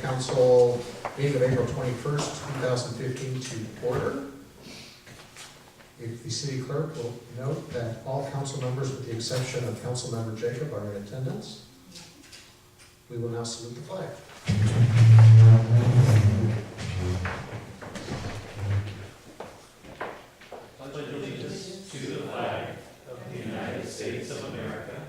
Council meeting of April 21st, 2015 to order. If the city clerk will note that all council members, with the exception of Council Member Jacob, are in attendance. We will now salute the flag. Pledge allegiance to the flag of the United States of America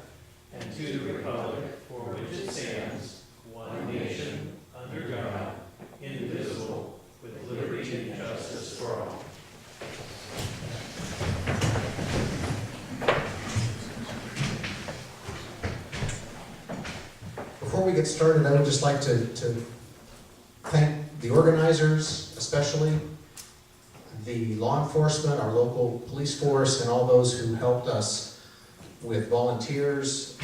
and to the republic for which it stands, one nation, under God, indivisible, with liberty and justice for all. Before we get started, I would just like to thank the organizers, especially the law enforcement, our local police force, and all those who helped us with volunteers.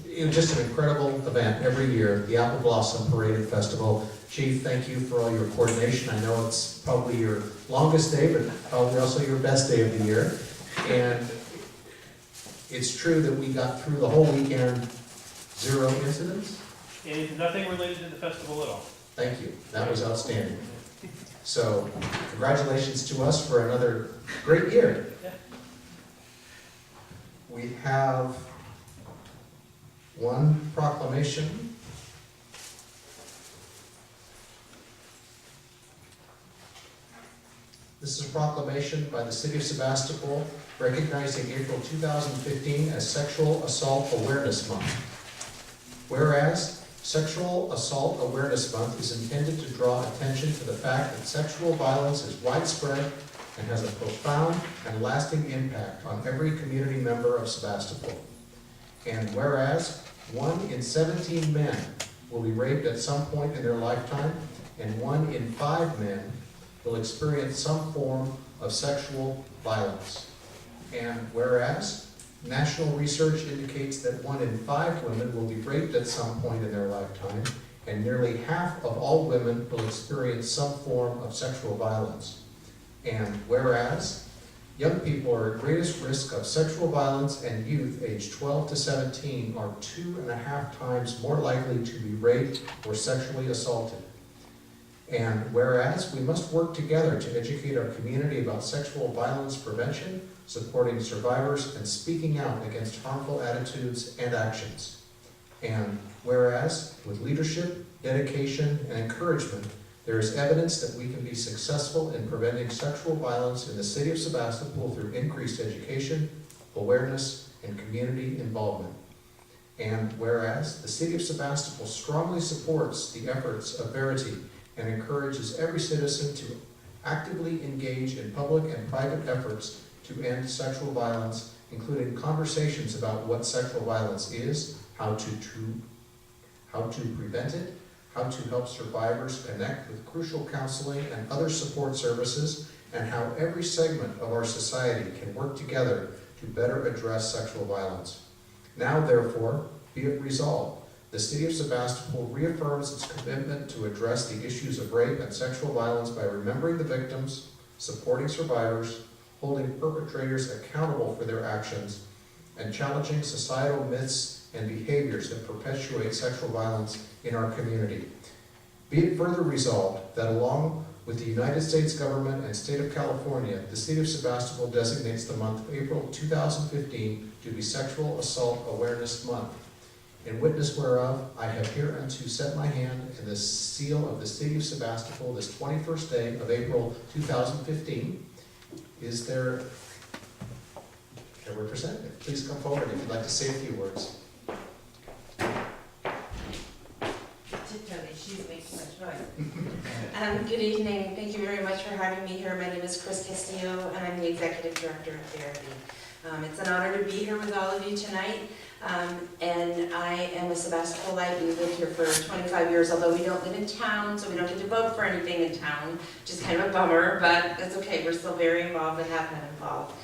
It was just an incredible event every year, the Apple Blossom Parade and Festival. Chief, thank you for all your coordination. I know it's probably your longest day, but probably also your best day of the year. And it's true that we got through the whole weekend, 0 incidents. And nothing related to the festival at all. Thank you. That was outstanding. So, congratulations to us for another great year. Yeah. We have one proclamation. This is a proclamation by the City of Sebastopol recognizing April 2015 as Sexual Assault Awareness Month. Whereas Sexual Assault Awareness Month is intended to draw attention to the fact that sexual violence is widespread and has a profound and lasting impact on every community member of Sebastopol. And whereas 1 in 17 men will be raped at some point in their lifetime, and 1 in 5 men will experience some form of sexual violence. And whereas national research indicates that 1 in 5 women will be raped at some point in their lifetime, and nearly half of all women will experience some form of sexual violence. And whereas young people are at greatest risk of sexual violence, and youth aged 12 to 17 are 2.5 times more likely to be raped or sexually assaulted. And whereas we must work together to educate our community about sexual violence prevention, supporting survivors, and speaking out against harmful attitudes and actions. And whereas with leadership, dedication, and encouragement, there is evidence that we can be successful in preventing sexual violence in the City of Sebastopol through increased education, awareness, and community involvement. And whereas the City of Sebastopol strongly supports the efforts of Verity and encourages every citizen to actively engage in public and private efforts to end sexual violence, including conversations about what sexual violence is, how to prevent it, how to help survivors connect with crucial counseling and other support services, and how every segment of our society can work together to better address sexual violence. Now, therefore, be it resolved, the City of Sebastopol reaffirms its commitment to address the issues of rape and sexual violence by remembering the victims, supporting survivors, holding perpetrators accountable for their actions, and challenging societal myths and behaviors that perpetuate sexual violence in our community. Be it further resolved that along with the United States government and state of California, the City of Sebastopol designates the month of April 2015 to be Sexual Assault Awareness Month. In witness whereof, I have hereunto set my hand in the seal of the City of Sebastopol this 21st day of April 2015. Is there a representative? Please come forward if you'd like to say a few words. She's making too much noise. Good evening. Thank you very much for having me here. My name is Chris Castillo, and I'm the Executive Director of Verity. It's an honor to be here with all of you tonight. And I am a Sebastopolite. We lived here for 25 years, although we don't live in town, so we don't get to vote for anything in town, which is kind of a bummer, but that's okay. We're still very involved and have been involved.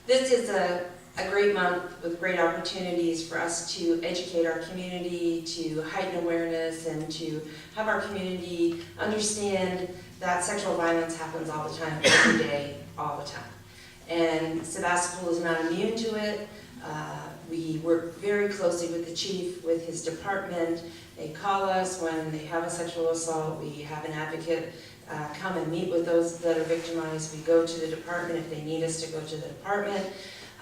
This is a great month with great opportunities for us to educate our community, to heighten awareness, and to have our community understand that sexual violence happens all the time, every day, all the time. And Sebastopol is not immune to it. We work very closely with the chief, with his department. They call us when they have a sexual assault. We have an advocate come and meet with those that are victimized. We go to the department if they need us to go to the department.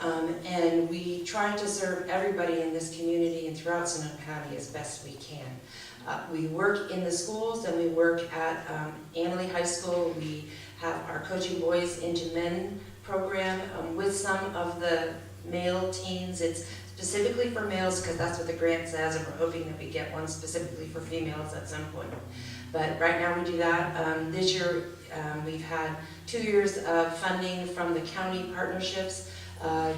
And we try to serve everybody in this community and throughout Sonoma County as best we can. We work in the schools and we work at Annalee High School. We have our Coaching Boys into Men program with some of the male teens. It's specifically for males because that's what the grant says, and we're hoping that we get one specifically for females at some point. But right now we do that. This year we've had 2 years of funding from the county partnerships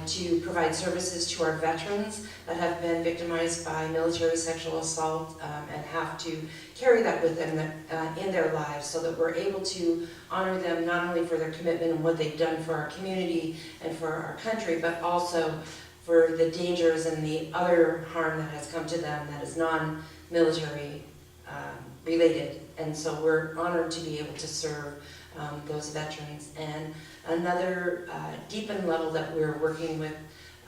to provide services to our veterans that have been victimized by military sexual assault and have to carry that with them in their lives, so that we're able to honor them not only for their commitment and what they've done for our community and for our country, but also for the dangers and the other harm that has come to them that is non-military related. And so we're honored to be able to serve those veterans. And another deepened level that we're working with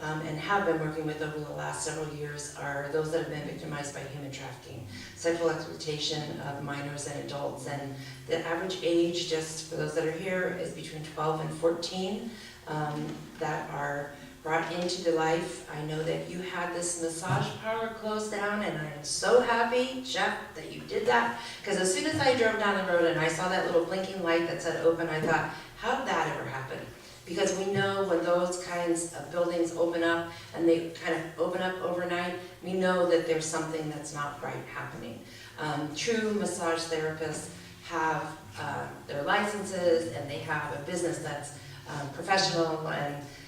and have been working with over the last several years are those that have been victimized by human trafficking, sexual exploitation of minors and adults. And the average age, just for those that are here, is between 12 and 14 that are brought into the life. I know that you had this massage parlor closed down, and I am so happy, Jeff, that you did that. Because as soon as I drove down the road and I saw that little blinking light that said open, I thought, how did that ever happen? Because we know when those kinds of buildings open up and they kind of open up overnight, we know that there's something that's not right happening. True massage therapists have their licenses and they have a business that's professional,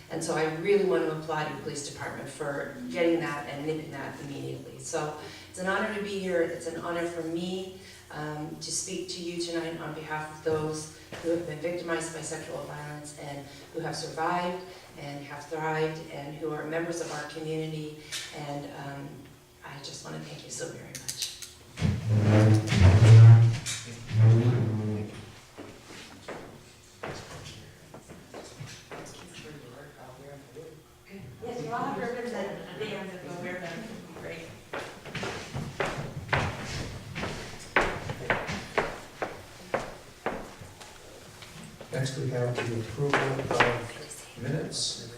and so I really want to applaud your police department for getting that and nipping that immediately. So it's an honor to be here. It's an honor for me to speak to you tonight on behalf of those who have been victimized by sexual violence and who have survived and have thrived and who are members of our community. And I just want to thank you so very much. Yes, you all have ribbons and bands if you'll wear them. Great. Next, we have the approval of minutes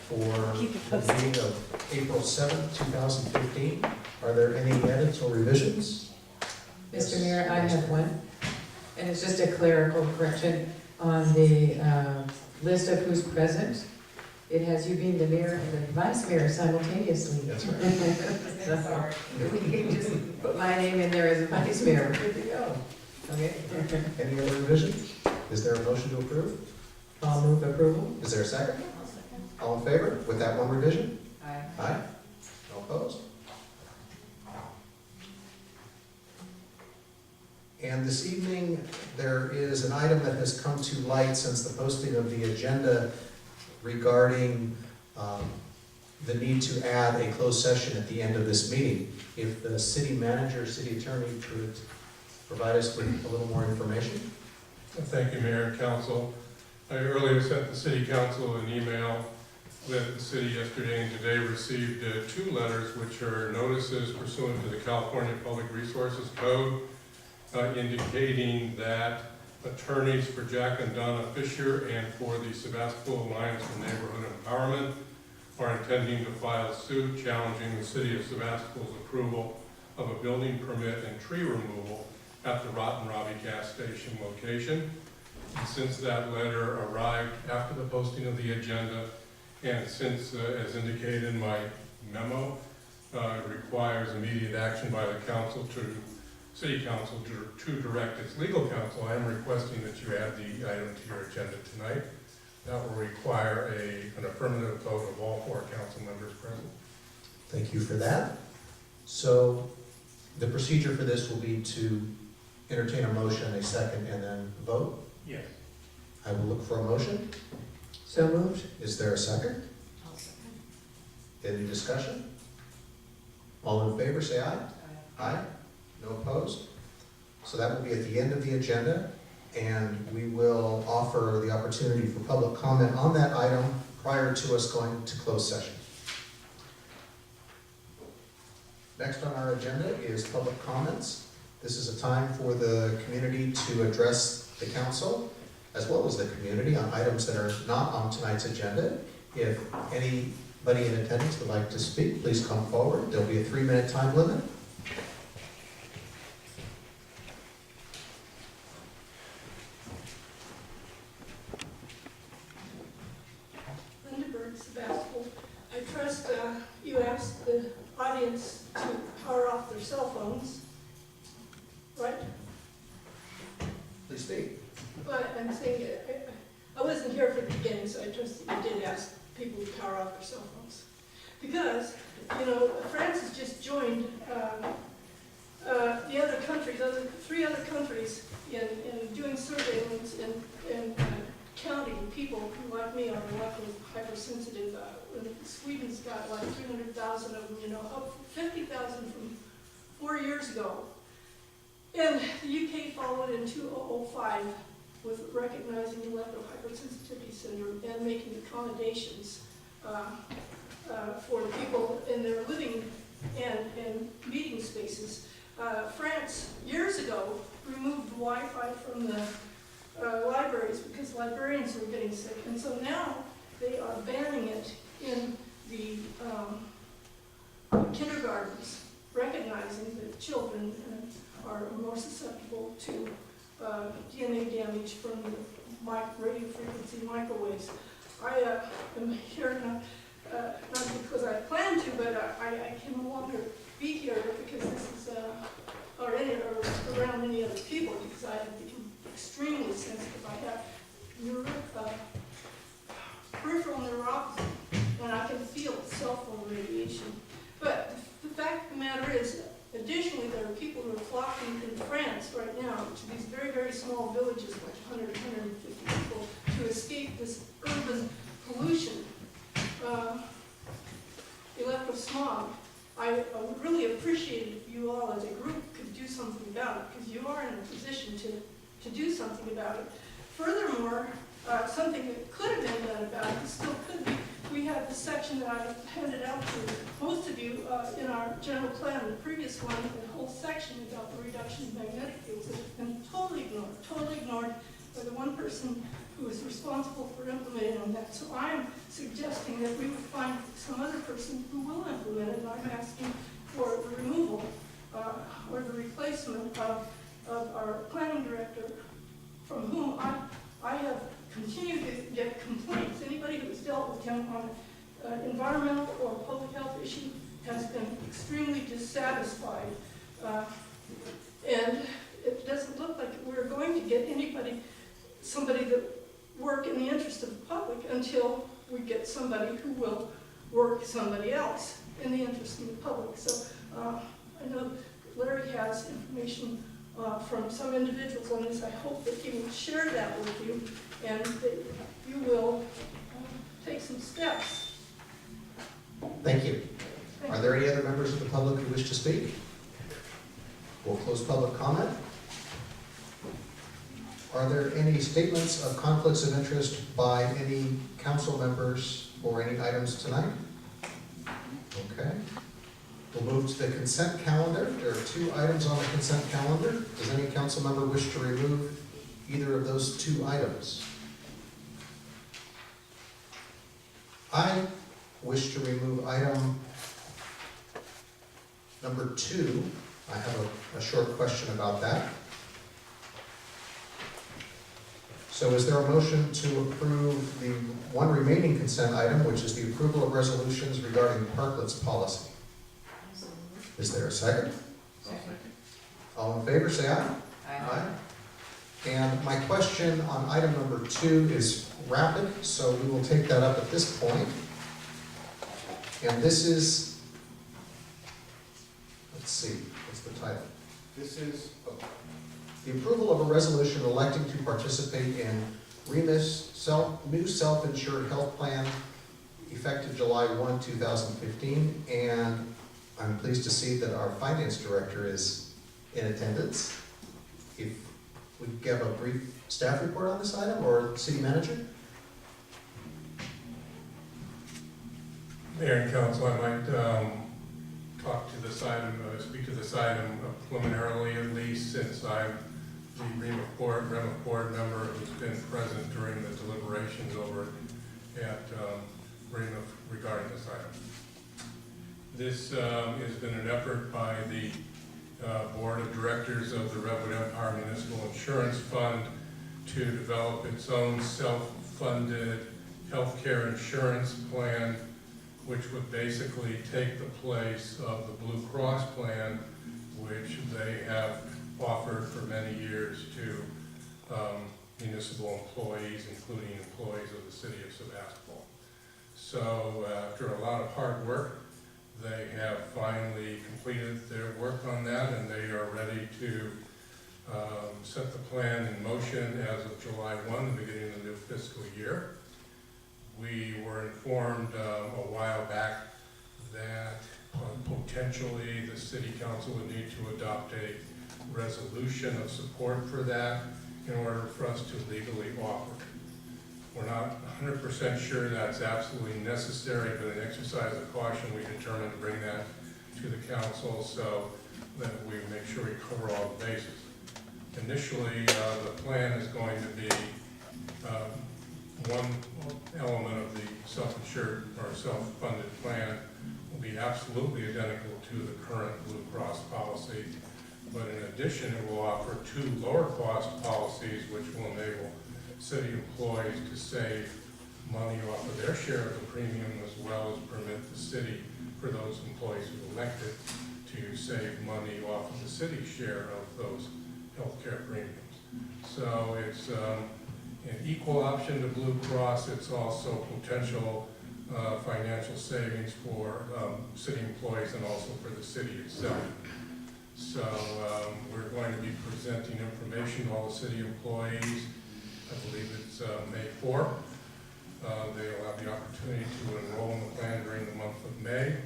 for the meeting of April 7th, 2015. Are there any edits or revisions? Mr. Mayor, I have one, and it's just a clerical correction on the list of who's present. It has you being the mayor and the vice mayor simultaneously. That's right. So, we can just put my name in there as a vice mayor, we're good to go. Okay? Any other revisions? Is there a motion to approve? I'll move approval. Is there a second? All in favor with that one revision? Aye. Aye. No opposed? And this evening, there is an item that has come to light since the posting of the agenda regarding the need to add a closed session at the end of this meeting. If the city manager, city attorney could provide us with a little more information. Thank you, Mayor and Council. I earlier sent the City Council an email that the city yesterday and today received 2 letters, which are notices pursuant to the California Public Resources Code, indicating that attorneys for Jack and Donna Fisher and for the Sebastopol Alliance for Neighborhood Empowerment are intending to file suit challenging the city of Sebastopol's approval of a building permit and tree removal at the Rotten Robbie gas station location. And since that letter arrived after the posting of the agenda, and since, as indicated in my memo, it requires immediate action by the city council to direct its legal counsel, I am requesting that you add the item to your agenda tonight. That will require an affirmative vote of all 4 council members present. Thank you for that. So the procedure for this will be to entertain a motion, a second, and then vote. Yes. I will look for a motion. So moved. Is there a second? Any discussion? All in favor, say aye. Aye. No opposed? So that will be at the end of the agenda, and we will offer the opportunity for public comment on that item prior to us going to closed session. Next on our agenda is public comments. This is a time for the community to address the council, as well as the community, on items that are not on tonight's agenda. If anybody in attendance would like to speak, please come forward. There'll be a 3-minute time limit. Lindeberg, Sebastopol. I trust you asked the audience to power off their cell phones, right? Please speak. But I'm saying, I wasn't here for the beginning, so I trust that you did ask people to power off their cell phones. Because, you know, France has just joined the other countries, 3 other countries in doing surveillance and counting people who, like me, are electrically hypersensitive. Sweden's got like 300,000 of them, you know, up 50,000 from 4 years ago. And the UK followed in 2005 with recognizing electrohypersensitivity syndrome and making accommodations for people in their living and meeting spaces. France, years ago, removed Wi-Fi from the libraries because librarians were getting sick. And so now they are banning it in the kindergartens, recognizing that children are more susceptible to DNA damage from the radio frequency microwaves. I am here not because I plan to, but I can no longer be here because this is or around any other people, because I have become extremely sensitive. I have peripheral neuropathy, and I can feel cell phone radiation. But the fact of the matter is, additionally, there are people who are flocking in France right now to these very, very small villages, like 100, 150 people, to escape this urban pollution, electrosmog. I would really appreciate it if you all as a group could do something about it, because you are in a position to do something about it. Furthermore, something that could have been done about it, and still could be, we have the section that I handed out to most of you in our general plan, the previous one, the whole section about the reduction of magnetic fields has been totally ignored by the one person who is responsible for implementing that. So I am suggesting that we would find some other person who will implement it, and I'm asking for the removal or the replacement of our planning director, from whom I have continued to get complaints. Anybody who has dealt with him on environmental or public health issue has been extremely dissatisfied. And it doesn't look like we're going to get somebody that work in the interest of the public until we get somebody who will work somebody else in the interest of the public. So I know Larry has information from some individuals on this. I hope that he will share that with you and that you will take some steps. Thank you. Are there any other members of the public who wish to speak? We'll close public comment. Are there any statements of conflicts of interest by any council members for any items tonight? Okay. We'll move to the consent calendar. There are 2 items on the consent calendar. Does any council member wish to remove either of those 2 items? I wish to remove item number 2. I have a short question about that. So is there a motion to approve the one remaining consent item, which is the approval of resolutions regarding parklets policy? Is there a second? Second. All in favor, say aye. Aye. And my question on item number 2 is rapid, so we will take that up at this point. And this is, let's see, what's the title? This is the approval of a resolution electing to participate in REMIS new self-insured health plan effective July 1, 2015. And I'm pleased to see that our finance director is in attendance. If we give a brief staff report on this item, or city manager? Mayor and council, I might speak to this item preliminarily at least, since I'm the REMA board member who's been present during the deliberations over at REMA regarding this item. This has been an effort by the Board of Directors of the Redwood Empire Municipal Insurance Fund to develop its own self-funded healthcare insurance plan, which would basically take the place of the Blue Cross plan, which they have offered for many years to municipal employees, including employees of the city of Sebastopol. So after a lot of hard work, they have finally completed their work on that, and they are ready to set the plan in motion as of July 1, the beginning of the new fiscal year. We were informed a while back that potentially the city council would need to adopt a resolution of support for that in order for us to legally offer it. We're not 100% sure that's absolutely necessary, but in exercise of caution, we determined to bring that to the council so that we make sure we cover all the bases. Initially, the plan is going to be one element of the self-insured or self-funded plan will be absolutely identical to the current Blue Cross policy, but in addition, it will offer 2 lower cost policies which will enable city employees to save money off of their share of the premium, as well as permit the city, for those employees who elected, to save money off of the city's share of those healthcare premiums. So it's an equal option to Blue Cross. It's also potential financial savings for city employees and also for the city itself. So we're going to be presenting information to all the city employees. I believe it's May 4th. They'll have the opportunity to enroll in the plan during the month of May.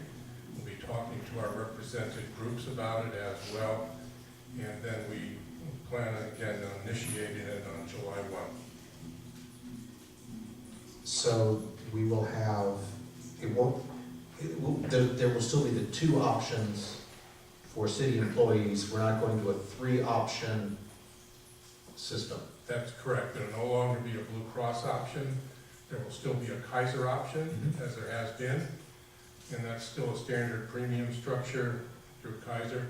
We'll be talking to our represented groups about it as well. And then we plan again on initiating it on July 1. So we will have, there will still be the 2 options for city employees. We're not going to a 3-option system. That's correct. There will no longer be a Blue Cross option. There will still be a Kaiser option, as there has been. And that's still a standard premium structure through Kaiser.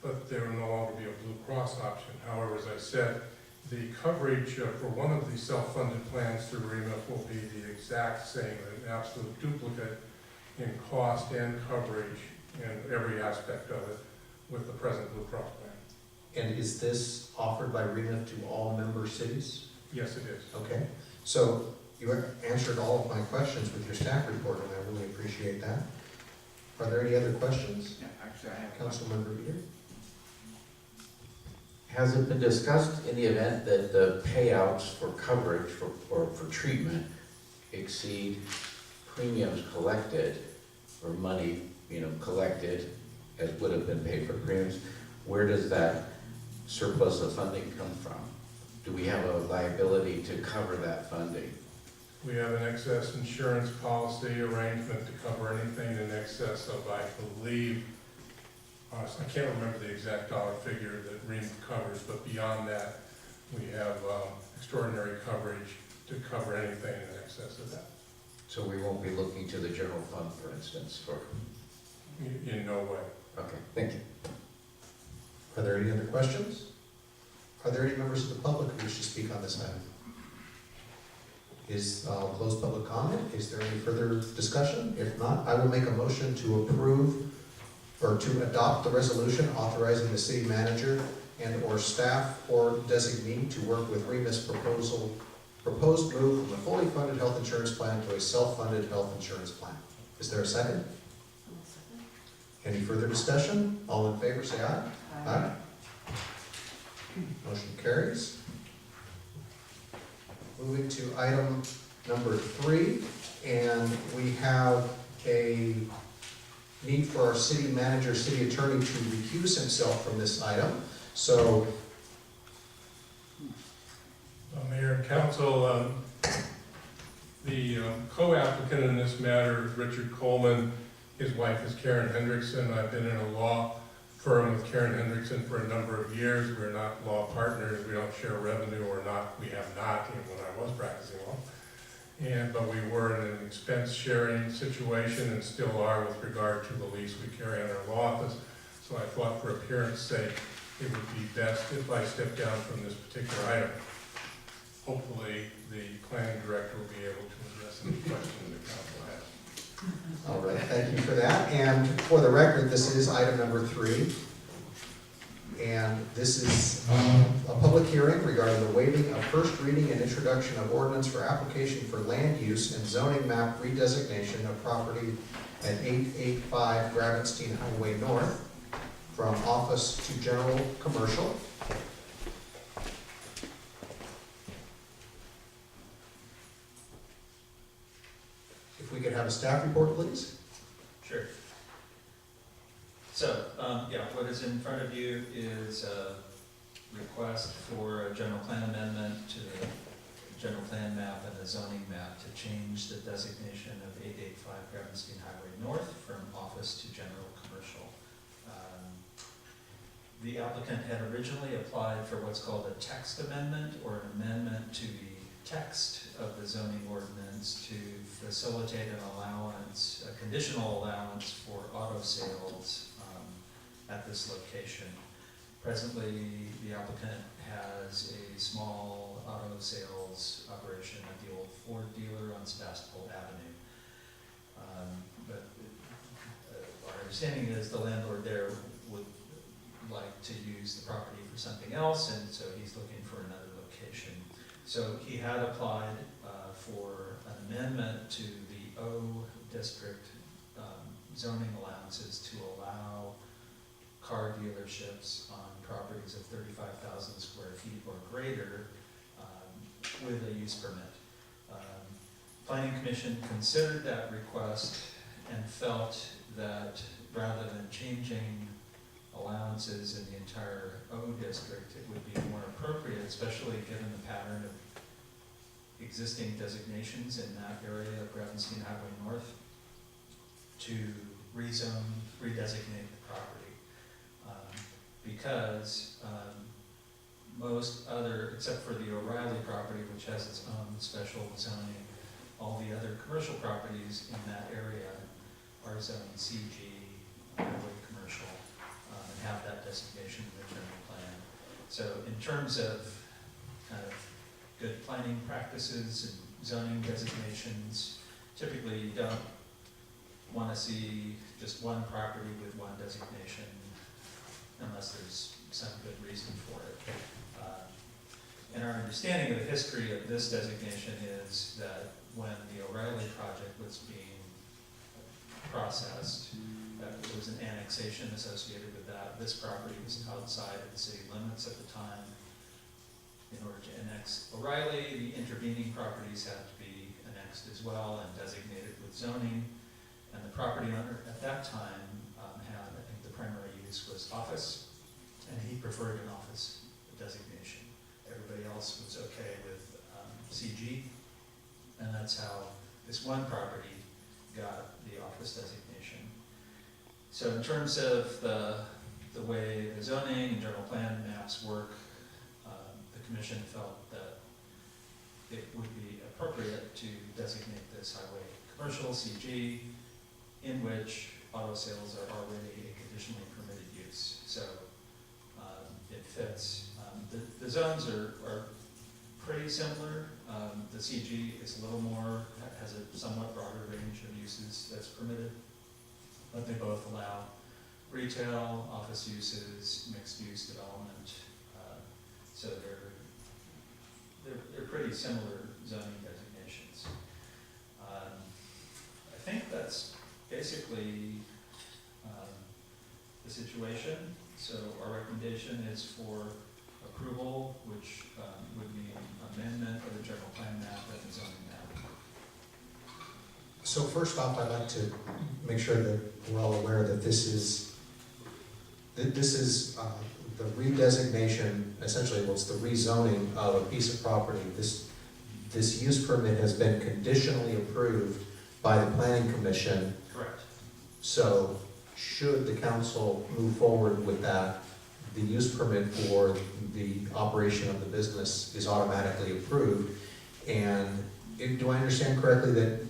But there will no longer be a Blue Cross option. However, as I said, the coverage for one of the self-funded plans through REMA will be the exact same, an absolute duplicate in cost and coverage and every aspect of it with the present Blue Cross plan. And is this offered by REMA to all member cities? Yes, it is. Okay, so you answered all of my questions with your staff report, and I really appreciate that. Are there any other questions? Yeah, actually, I have one. Councilmember Beer? Has it been discussed in the event that the payouts for coverage for treatment exceed premiums collected, or money, collected as would have been paid for premiums, where does that surplus of funding come from? Do we have a liability to cover that funding? We have an excess insurance policy arrangement to cover anything in excess of, I believe, I can't remember the exact dollar figure that REMA covers, but beyond that, we have extraordinary coverage to cover anything in excess of that. So we won't be looking to the general fund, for instance, for, In no way. okay, thank you. Are there any other questions? Are there any members of the public who wish to speak on this item? I'll close public comment. Is there any further discussion? If not, I will make a motion to approve or to adopt the resolution authorizing the city manager and/or staff or designee to work with REMA's proposed move from a fully funded health insurance plan to a self-funded health insurance plan. Is there a second? Any further discussion? All in favor, say aye. Aye. Motion carries. Moving to item number 3, and we have a need for our city manager, city attorney to recuse himself from this item. So, Mayor and Council, the co-applicant in this matter is Richard Coleman. His wife is Karen Hendrickson. I've been in a law firm with Karen Hendrickson for a number of years. We're not law partners. We don't share revenue or not. We have not, even when I was practicing law. But we were in an expense sharing situation and still are with regard to the lease we carry on our law office. So I thought for appearance sake, it would be best if I step down from this particular item. Hopefully, the planning director will be able to address any questions the council has. All right, thank you for that. And for the record, this is item number 3. And this is a public hearing regarding the waiving of first reading and introduction of ordinance for application for land use and zoning map redesignation of property at 885 Gravenstein Highway North from office to general commercial. If we could have a staff report, please. Sure. So, yeah, what is in front of you is a request for a general plan amendment to the general plan map and the zoning map to change the designation of 885 Gravenstein Highway North from office to general commercial. The applicant had originally applied for what's called a text amendment or an amendment to the text of the zoning ordinance to facilitate an allowance, a conditional allowance for auto sales at this location. Presently, the applicant has a small auto sales operation at the old Ford dealer on Sebastopol Avenue. But our understanding is the landlord there would like to use the property for something else, and so he's looking for another location. So he had applied for an amendment to the O district zoning allowances to allow car dealerships on properties of 35,000 square feet or greater with a use permit. Planning Commission considered that request and felt that rather than changing allowances in the entire O district, it would be more appropriate, especially given the pattern of existing designations in that area of Gravenstein Highway North, to rezone, redesignate the property. Because most other, except for the O'Reilly property, which has its own special zoning, all the other commercial properties in that area are zoned CG, highway commercial, and have that designation in the general plan. So in terms of kind of good planning practices and zoning designations, typically you don't want to see just one property with one designation unless there's some good reason for it. And our understanding of the history of this designation is that when the O'Reilly project was being processed, there was an annexation associated with that. This property was outside of the city limits at the time. In order to annex O'Reilly, the intervening properties had to be annexed as well and designated with zoning. And the property owner at that time had, I think the primary use was office, and he preferred an office designation. Everybody else was okay with CG, and that's how this one property got the office designation. So in terms of the way the zoning and general plan maps work, the commission felt that it would be appropriate to designate this highway commercial CG, in which auto sales are already a conditionally permitted use. So it fits. The zones are pretty similar. The CG is a little more, has a somewhat broader range of uses that's permitted, but they both allow retail, office uses, mixed-use development. So they're pretty similar zoning designations. I think that's basically the situation. So our recommendation is for approval, which would mean amendment of the general plan map and the zoning map. So first off, I'd like to make sure that we're all aware that this is the redesignation, essentially, well, it's the rezoning of a piece of property. This use permit has been conditionally approved by the Planning Commission. Correct. So should the council move forward with that, the use permit for the operation of the business is automatically approved. And do I understand correctly that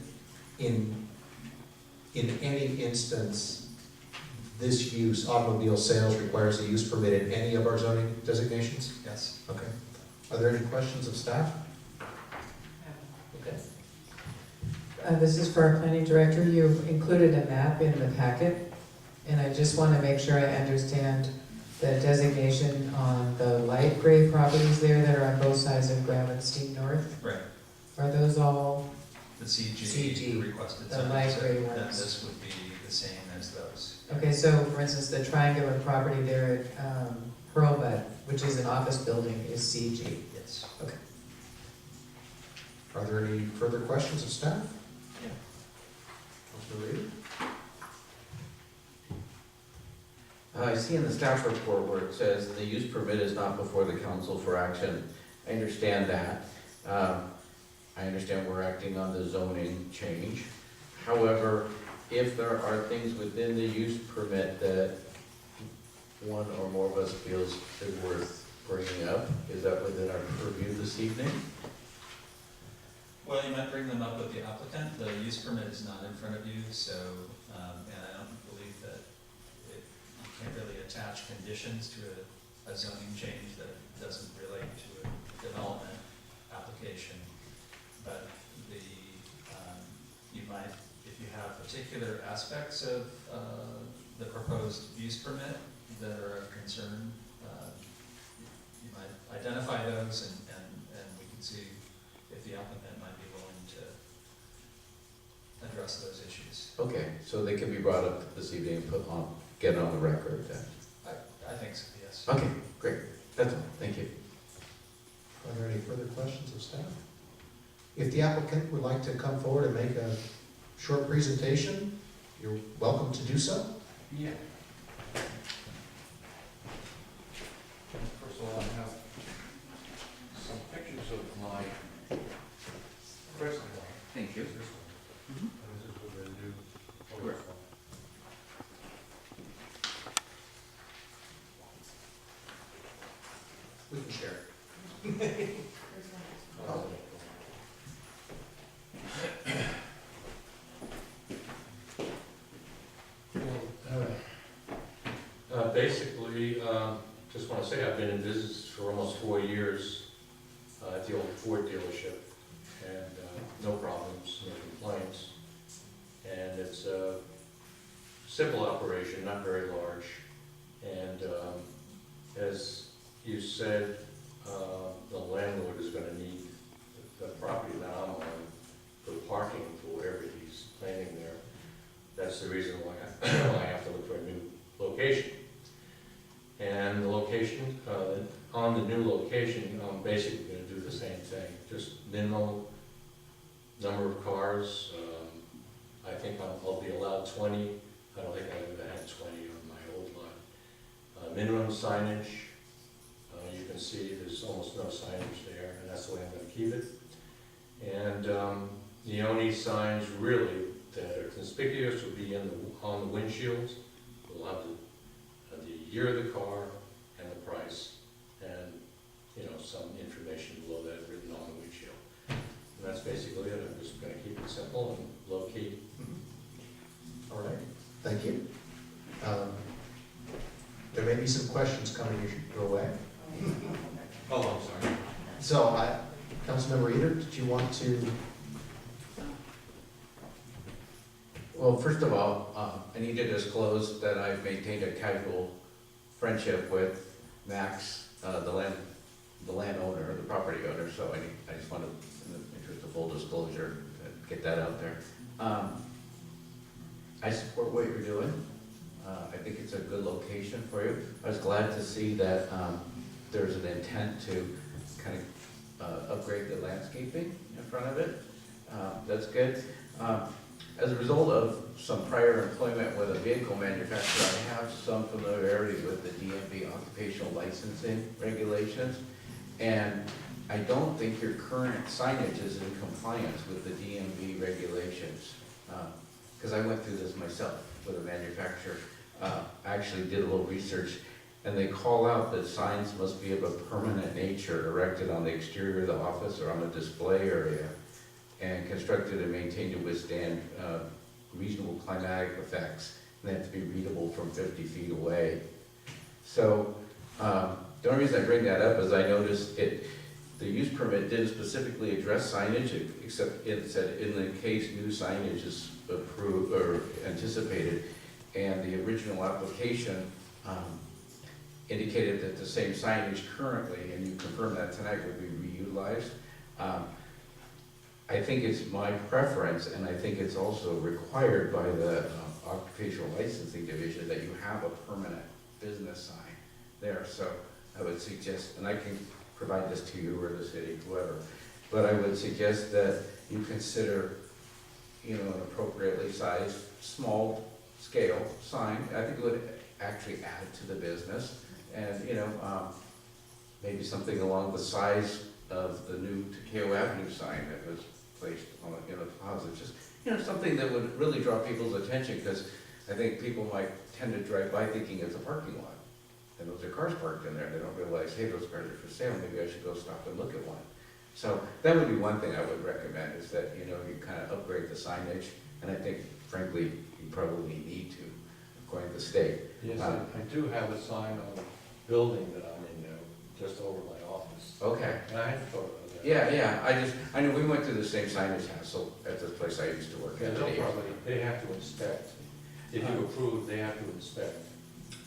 in any instance, this use, automobile sales, requires a use permit in any of our zoning designations? Yes. Okay. Are there any questions of staff? Okay. This is for our planning director. You included a map in the packet, and I just want to make sure I understand the designation on the light gray properties there that are on both sides of Graham and Steam North. Right. Are those all, The CG CG, requested the zoning, light so gray that ones. this would be the same as those. okay, so for instance, the triangular property there at Hurlbut, which is an office building, is CG. Yes. Are there any further questions of staff? Councilor Reed? I see in the staff report where it says the use permit is not before the council for action. I understand that. I understand we're acting on the zoning change. However, if there are things within the use permit that one or more of us feels is worth bringing up, is that within our purview this evening? Well, you might bring them up with the applicant. The use permit is not in front of you, so, and I don't believe that you can't really attach conditions to a zoning change that doesn't relate to a development application. But you might, if you have particular aspects of the proposed use permit that are of concern, you might identify those and we can see if the applicant might be willing to address those issues. Okay, so they can be brought up this evening and get on the record then. I think so, yes. Okay, great. That's all. Thank you. Are there any further questions of staff? If the applicant would like to come forward and make a short presentation, you're welcome to do so. Yeah. First of all, I have some pictures of my present one. Thank you. This one. And this is with the new photo. We can share. Basically, just want to say I've been in business for almost 4 years at the old Ford dealership, and no problems, no complaints. And it's a simple operation, not very large. And as you said, the landlord is going to need the property that I'm on for parking for whatever he's planning there. That's the reason why I have to look for a new location. And the location, on the new location, I'm basically going to do the same thing, just minimal number of cars. I think I'll be allowed 20. I don't think I ever had 20 on my old lot. Minimum signage, you can see there's almost no signage there, and that's the way I'm going to keep it. And the only signs really that are conspicuous will be on the windshields. We'll have the year of the car and the price, and some information below that written on the windshield. And that's basically it. I'm just going to keep it simple and low key. All right, thank you. There may be some questions coming your way. Oh, I'm sorry. So, Councilmember Eder, did you want to? Well, first of all, I need to disclose that I've maintained a casual friendship with Max, the landowner, the property owner, so I just wanted, in the interest of full disclosure, to get that out there. I support what you're doing. I think it's a good location for you. I was glad to see that there's an intent to kind of upgrade the landscaping in front of it. That's good. As a result of some prior employment with a vehicle manufacturer, I have some familiarity with the DMV occupational licensing regulations. And I don't think your current signage is in compliance with the DMV regulations. Because I went through this myself. with a manufacturer, I actually did a little research, and they call out that signs must be of a permanent nature, erected on the exterior of the office or on the display area, and constructed and maintained to withstand reasonable climatic effects, and they have to be readable from 50 feet away. So, the only reason I bring that up is I noticed the use permit didn't specifically address signage, except it said in the case new signage is approved or anticipated, and the original application indicated that the same signage currently, and you confirmed that tonight, would be reutilized. I think it's my preference, and I think it's also required by the occupational licensing division, that you have a permanent business sign there. So I would suggest, and I can provide this to you or the city, whoever, but I would suggest that you consider, an appropriately sized, small scale sign. I think it would actually add to the business, and, maybe something along the size of the new Takeo Avenue sign that was placed on, in the plaza. Just, something that would really draw people's attention, because I think people might tend to drive by thinking it's a parking lot. And those are cars parked in there, they don't realize, hey, those cars are for sale, maybe I should go stop and look at one. So that would be one thing I would recommend, is that, you kind of upgrade the signage, and I think frankly, you probably need to, according to the state. Yes, I do have a sign on the building that I'm in now, just over my office. Okay, And I hadn't thought of that. yeah, I know we went through the same signage hassle at the place I used to work Yeah, at. they have to inspect. If you approve, they have to inspect.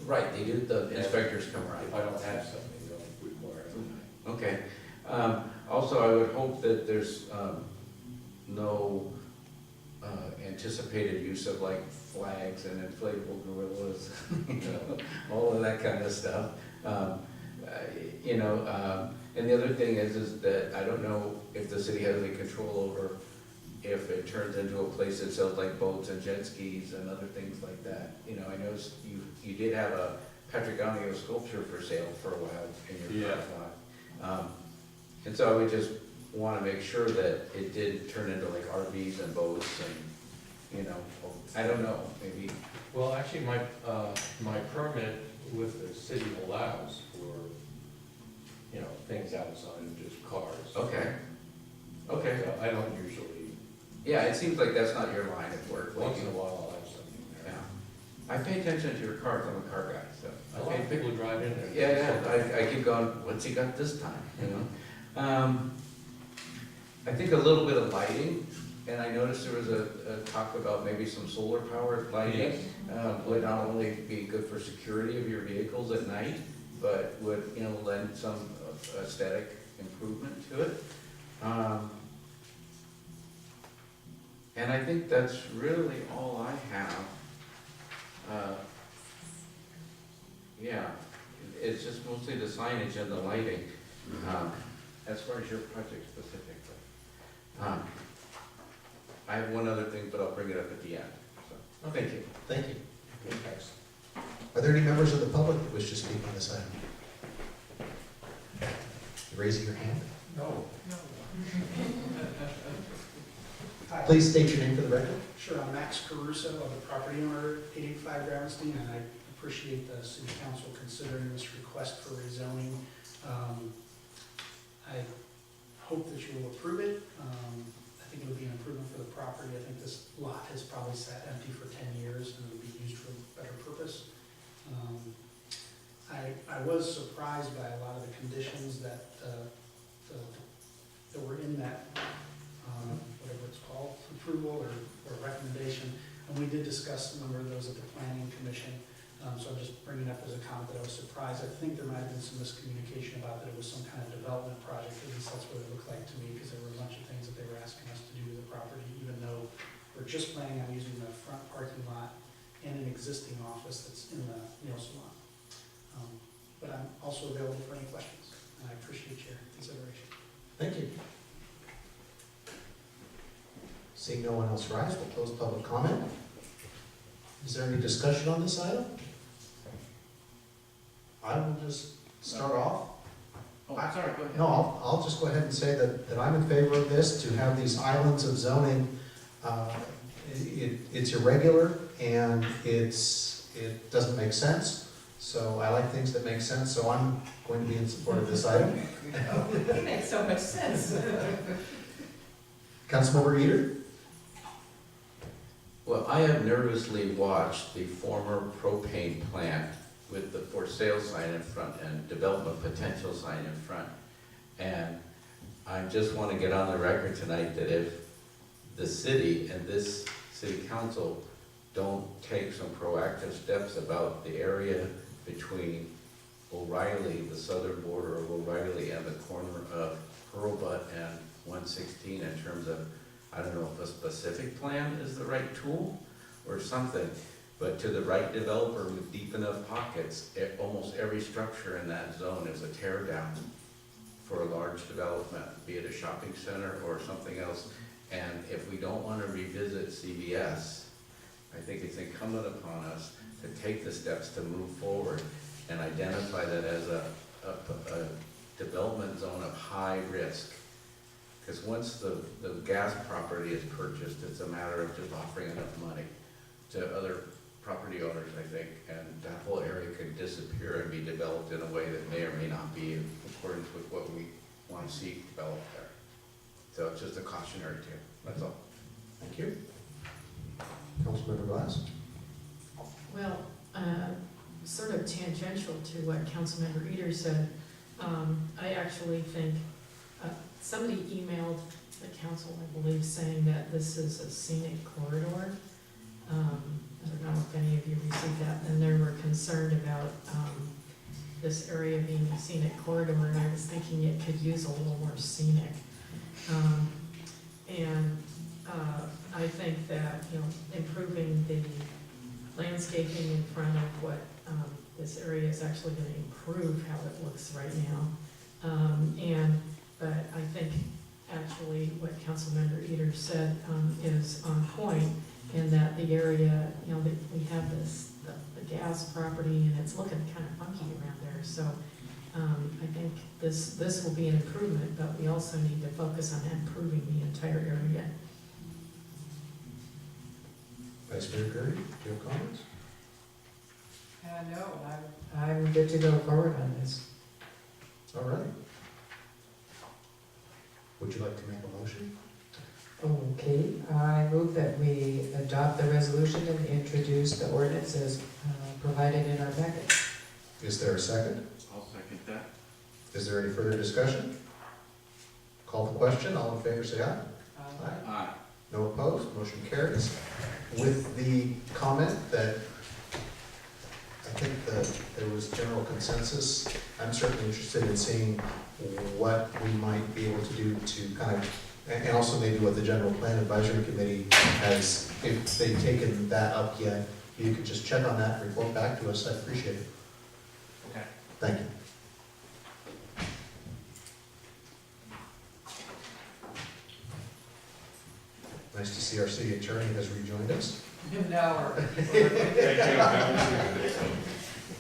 Right, they do, the inspectors come If around. I don't have something, they'll require it. Okay. Also, I would hope that there's no anticipated use of like flags and inflatable gorillas, all of that kind of stuff. And the other thing is that I don't know if the city has any control over if it turns into a place that sells like boats and jet skis and other things like that. I noticed you did have a Patrigonio sculpture for sale for a while in your parking lot. And so I would just want to make sure that it did turn into like RVs and boats and, I don't know, maybe. Well, actually, my permit with the city allows for, things outside of just cars. Okay. So I don't usually, Yeah, it seems like that's not your line of work. once in a while I'll have something there. Yeah. I pay attention to your cars, I'm a car guy, so. A lot of people drive in there. Yeah, I keep going, what's he got this time, I think a little bit of lighting, and I noticed there was a talk about maybe some solar powered lighting. Would not only be good for security of your vehicles at night, but would, lend some aesthetic improvement to it. And I think that's really all I have. It's just mostly the signage and the lighting, as far as your project specifically. I have one other thing, but I'll bring it up at the end, so, thank you. Thank you. Okay, thanks. Are there any members of the public that wish to speak on this item? You raising your hand? No. Please state your name for the record. Sure, I'm Max Caruso, I'm the property owner at 885 Gravenstein, and I appreciate the city council considering this request for rezoning. I hope that you will approve it. I think it would be an improvement for the property. I think this lot has probably sat empty for 10 years and would be used for a better purpose. I was surprised by a lot of the conditions that were in that, whatever it's called, approval or recommendation. And we did discuss a number of those at the planning commission. So I'm just bringing it up as a comment that I was surprised. I think there might have been some miscommunication about that it was some kind of development project. At least that's what it looked like to me, because there were a bunch of things that they were asking us to do to the property, even though we're just planning on using the front parking lot and an existing office that's in the nail salon. But I'm also available for any questions, and I appreciate your consideration. Thank you. Seeing no one else rise, we'll close public comment. Is there any discussion on this item? I will just start off. Oh, sorry, go ahead. No, I'll just go ahead and say that I'm in favor of this, to have these islands of zoning. It's irregular, and it doesn't make sense. So I like things that make sense, so I'm going to be in support of this item. It makes so much sense. Councilmember Eater? Well, I have nervously watched the former propane plant with the for sale sign in front and development potential sign in front. And I just want to get on the record tonight that if the city and this city council don't take some proactive steps about the area between O'Reilly, the southern border of O'Reilly, and the corner of Hurlbut and 116 in terms of, I don't know if a specific plan is the right tool or something, but to the right developer with deep enough pockets, almost every structure in that zone is a tear down for a large development, be it a shopping center or something else. And if we don't want to revisit CVS, I think it's incumbent upon us to take the steps to move forward and identify that as a development zone of high risk. Because once the gas property is purchased, it's a matter of just offering enough money to other property owners, I think, and that whole area could disappear and be developed in a way that may or may not be in accordance with what we want to see developed there. So it's just a cautionary tale, that's all. Thank you. Councilmember Glass? Well, sort of tangential to what Councilmember Eater said, I actually think somebody emailed the council, I believe, saying that this is a scenic corridor. I don't know if any of you received that, and they were concerned about this area being a scenic corridor, and I was thinking it could use a little more scenic. I think that, improving the landscaping in front of what this area is actually going to improve how it looks right now. But I think actually what Councilmember Eater said is on point, in that the area, that we have the gas property, and it's looking kind of funky around there. So I think this will be an improvement, but we also need to focus on improving the entire area. Vice Mayor Curry, do you have comments? No, I'm good to go forward on this. All right. Would you like to make a motion? Okay, I move that we adopt the resolution and introduce the ordinance as provided in our packet. Is there a second? I'll second that. Is there any further discussion? Call the question, all in favor say aye. Aye. No opposed, motion carries. With the comment that I think that there was general consensus, I'm certainly interested in seeing what we might be able to do to kind of, and also maybe what the General Plan Advisory Committee has, if they've taken that up yet, you could just check on that and report back to us, I'd appreciate it. Okay. Thank you. Nice to see our city attorney has rejoined us. No.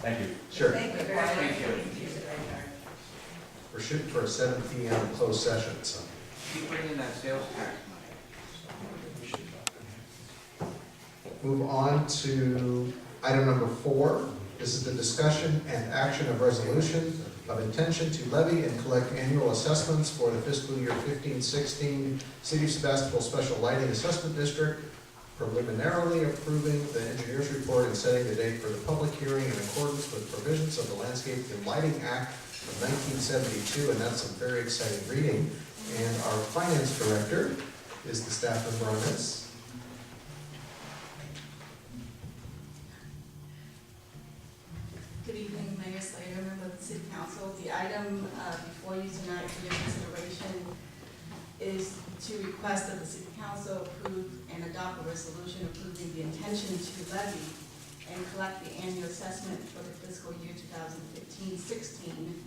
Thank you. Sure. Thank you very much. We're shooting for a 7 p.m. closed session, so. Keep bringing that sales tax money. Move on to item number 4. This is the discussion and action of resolution of intention to levy and collect annual assessments for the fiscal year 15-16 City of Sebastopol Special Lighting Assessment District, preliminarily approving the engineer's report and setting the date for the public hearing in accordance with provisions of the Landscape and Lighting Act of 1972, and that's some very exciting reading. And our finance director is the staff member on this. Good evening, Mayor Slater, member of the City Council. The item before you tonight for your consideration is to request that the City Council approve and adopt a resolution approving the intention to levy and collect the annual assessment for the fiscal year 2015-16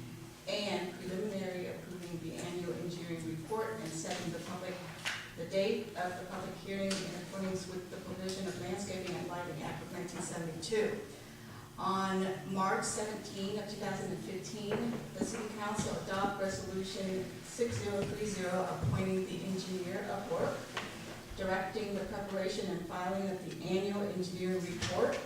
and preliminary approving the annual engineering report and setting the date of the public hearing in accordance with the provision of Landscaping and Lighting Act of 1972. On March 17 of 2015, the City Council adopted Resolution 6030 appointing the engineer of work. directing the preparation and filing of the annual engineering report.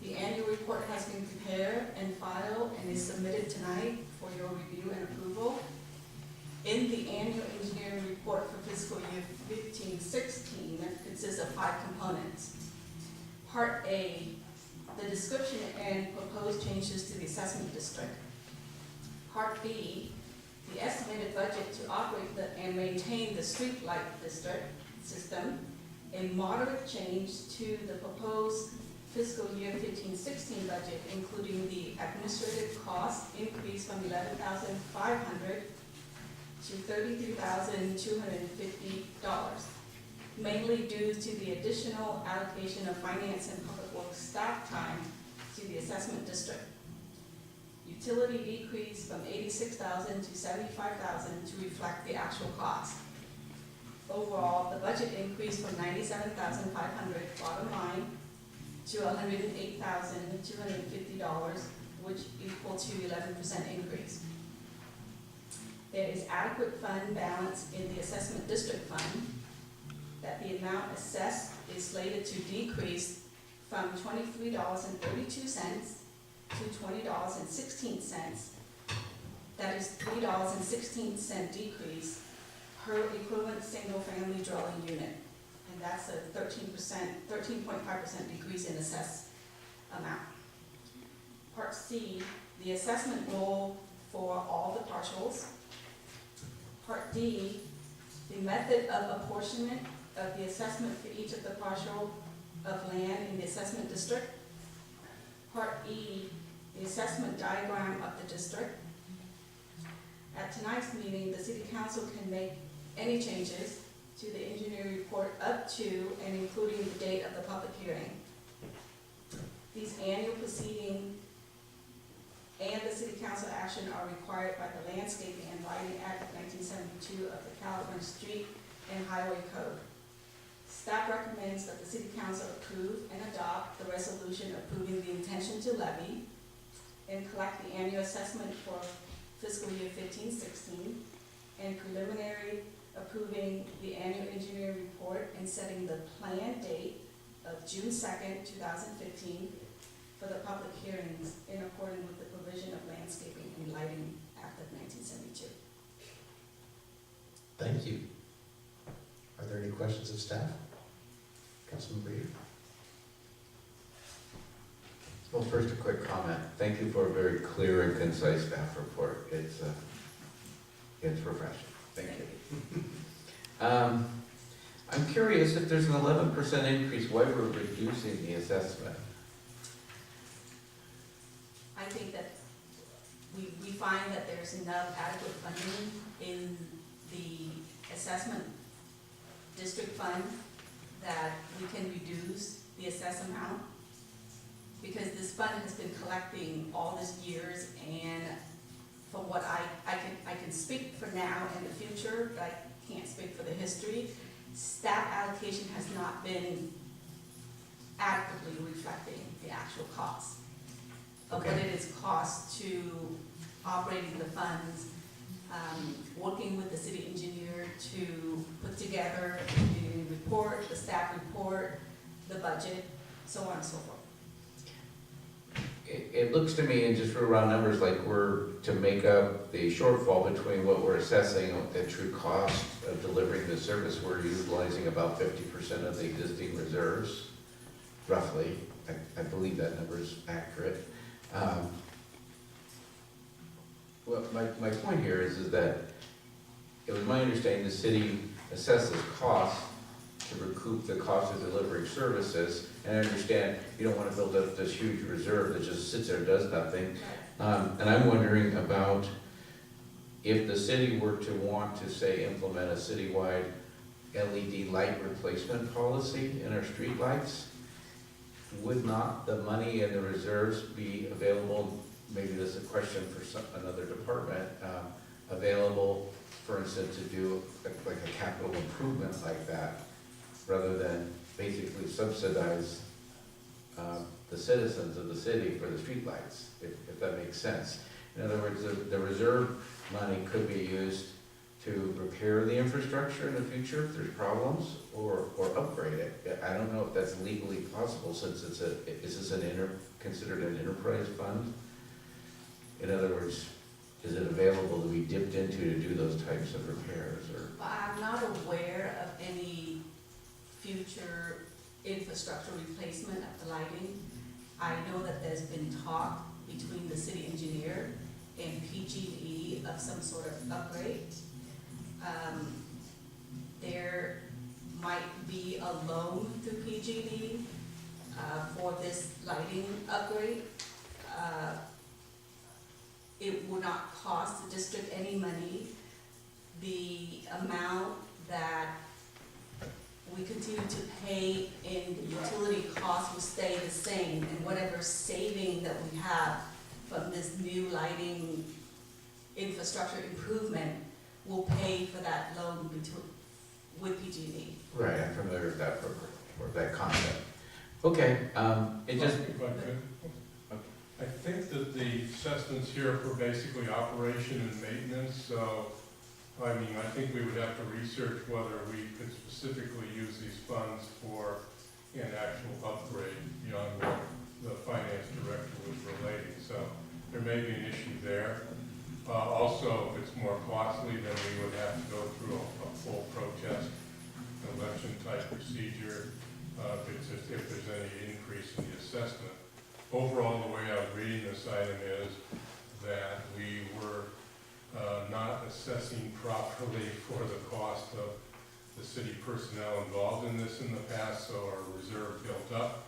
The annual report has been prepared and filed and is submitted tonight for your review and approval. In the annual engineering report for fiscal year 15-16, that consists of 5 components. Part A, the description and proposed changes to the assessment district. Part B, the estimated budget to operate and maintain the street light district system. A moderate change to the proposed fiscal year 15-16 budget, including the administrative cost increase from $11,500 to $33,250, mainly due to the additional allocation of finance and public works staff time to the assessment district. Utility decrease from $86,000 to $75,000 to reflect the actual cost. Overall, the budget increased from $97,500 bottom line to $108,250, which equal to 11% increase. There is adequate fund balance in the assessment district fund, that the amount assessed is slated to decrease from $23.32 to $20.16. That is $3.16 decrease per equivalent single-family dwelling unit. And that's a 13.5% decrease in assessed amount. Part C, the assessment roll for all the partials. Part D, the method of apportionment of the assessment for each of the partial of land in the assessment district. Part E, the assessment diagram of the district. At tonight's meeting, the City Council can make any changes to the engineering report up to and including the date of the public hearing. These annual proceeding and the City Council action are required by the Landscaping and Lighting Act of 1972 of the California Street and Highway Code. Staff recommends that the City Council approve and adopt the resolution approving the intention to levy and collect the annual assessment for fiscal year 15-16, and preliminary approving the annual engineering report and setting the planned date of June 2nd, 2015 for the public hearings in accordance with the provision of Landscaping and Lighting Act of 1972. Thank you. Are there any questions of staff? Councilman Breeder? Well, first, a quick comment. Thank you for a very clear and concise staff report. It's refreshing. Thank you. I'm curious if there's an 11% increase, why we're reducing the assessment? I think that we find that there's enough adequate funding in the assessment district fund that we can reduce the assessed amount, because this fund has been collecting all these years, and from what I can speak for now and the future, but I can't speak for the history, staff allocation has not been adequately reflecting the actual cost of what it is cost to operating the funds, working with the city engineer to put together the report, the staff report, the budget, so on and so forth. It looks to me, and just for round numbers, like we're to make up the shortfall between what we're assessing and the true cost of delivering the service. We're utilizing about 50% of the existing reserves, roughly. I believe that number is accurate. Well, my point here is that it was my understanding the city assesses costs to recoup the cost of delivering services. And I understand you don't want to build up this huge reserve that just sits there and does nothing. And I'm wondering about if the city were to want to, say, implement a citywide LED light replacement policy in our street lights, would not the money and the reserves be available? Maybe this is a question for another department, available, for instance, to do like a capital improvement like that, rather than basically subsidize the citizens of the city for the streetlights, if that makes sense. In other words, the reserve money could be used to repair the infrastructure in the future if there's problems, or upgrade it. I don't know if that's legally possible, since is this considered an enterprise fund? In other words, is it available to be dipped into to do those types of repairs, or? I'm not aware of any future infrastructure replacement of the lighting. I know that there's been talk between the city engineer and PG&E of some sort of upgrade. There might be a loan through PG&E for this lighting upgrade. It will not cost the district any money. The amount that we continue to pay in the utility costs will stay the same, and whatever saving that we have from this new lighting infrastructure improvement will pay for that loan with PG&E. Right, I'm familiar with that program, or that concept. Okay, it just, If I could. I think that the assessments here are for basically operation and maintenance, so, I mean, I think we would have to research whether we could specifically use these funds for an actual upgrade beyond what the finance director was relating, so there may be an issue there. Also, if it's more costly, then we would have to go through a full protest election type procedure, if there's any increase in the assessment. Overall, the way I was reading this item is that we were not assessing properly for the cost of the city personnel involved in this in the past, so our reserve built up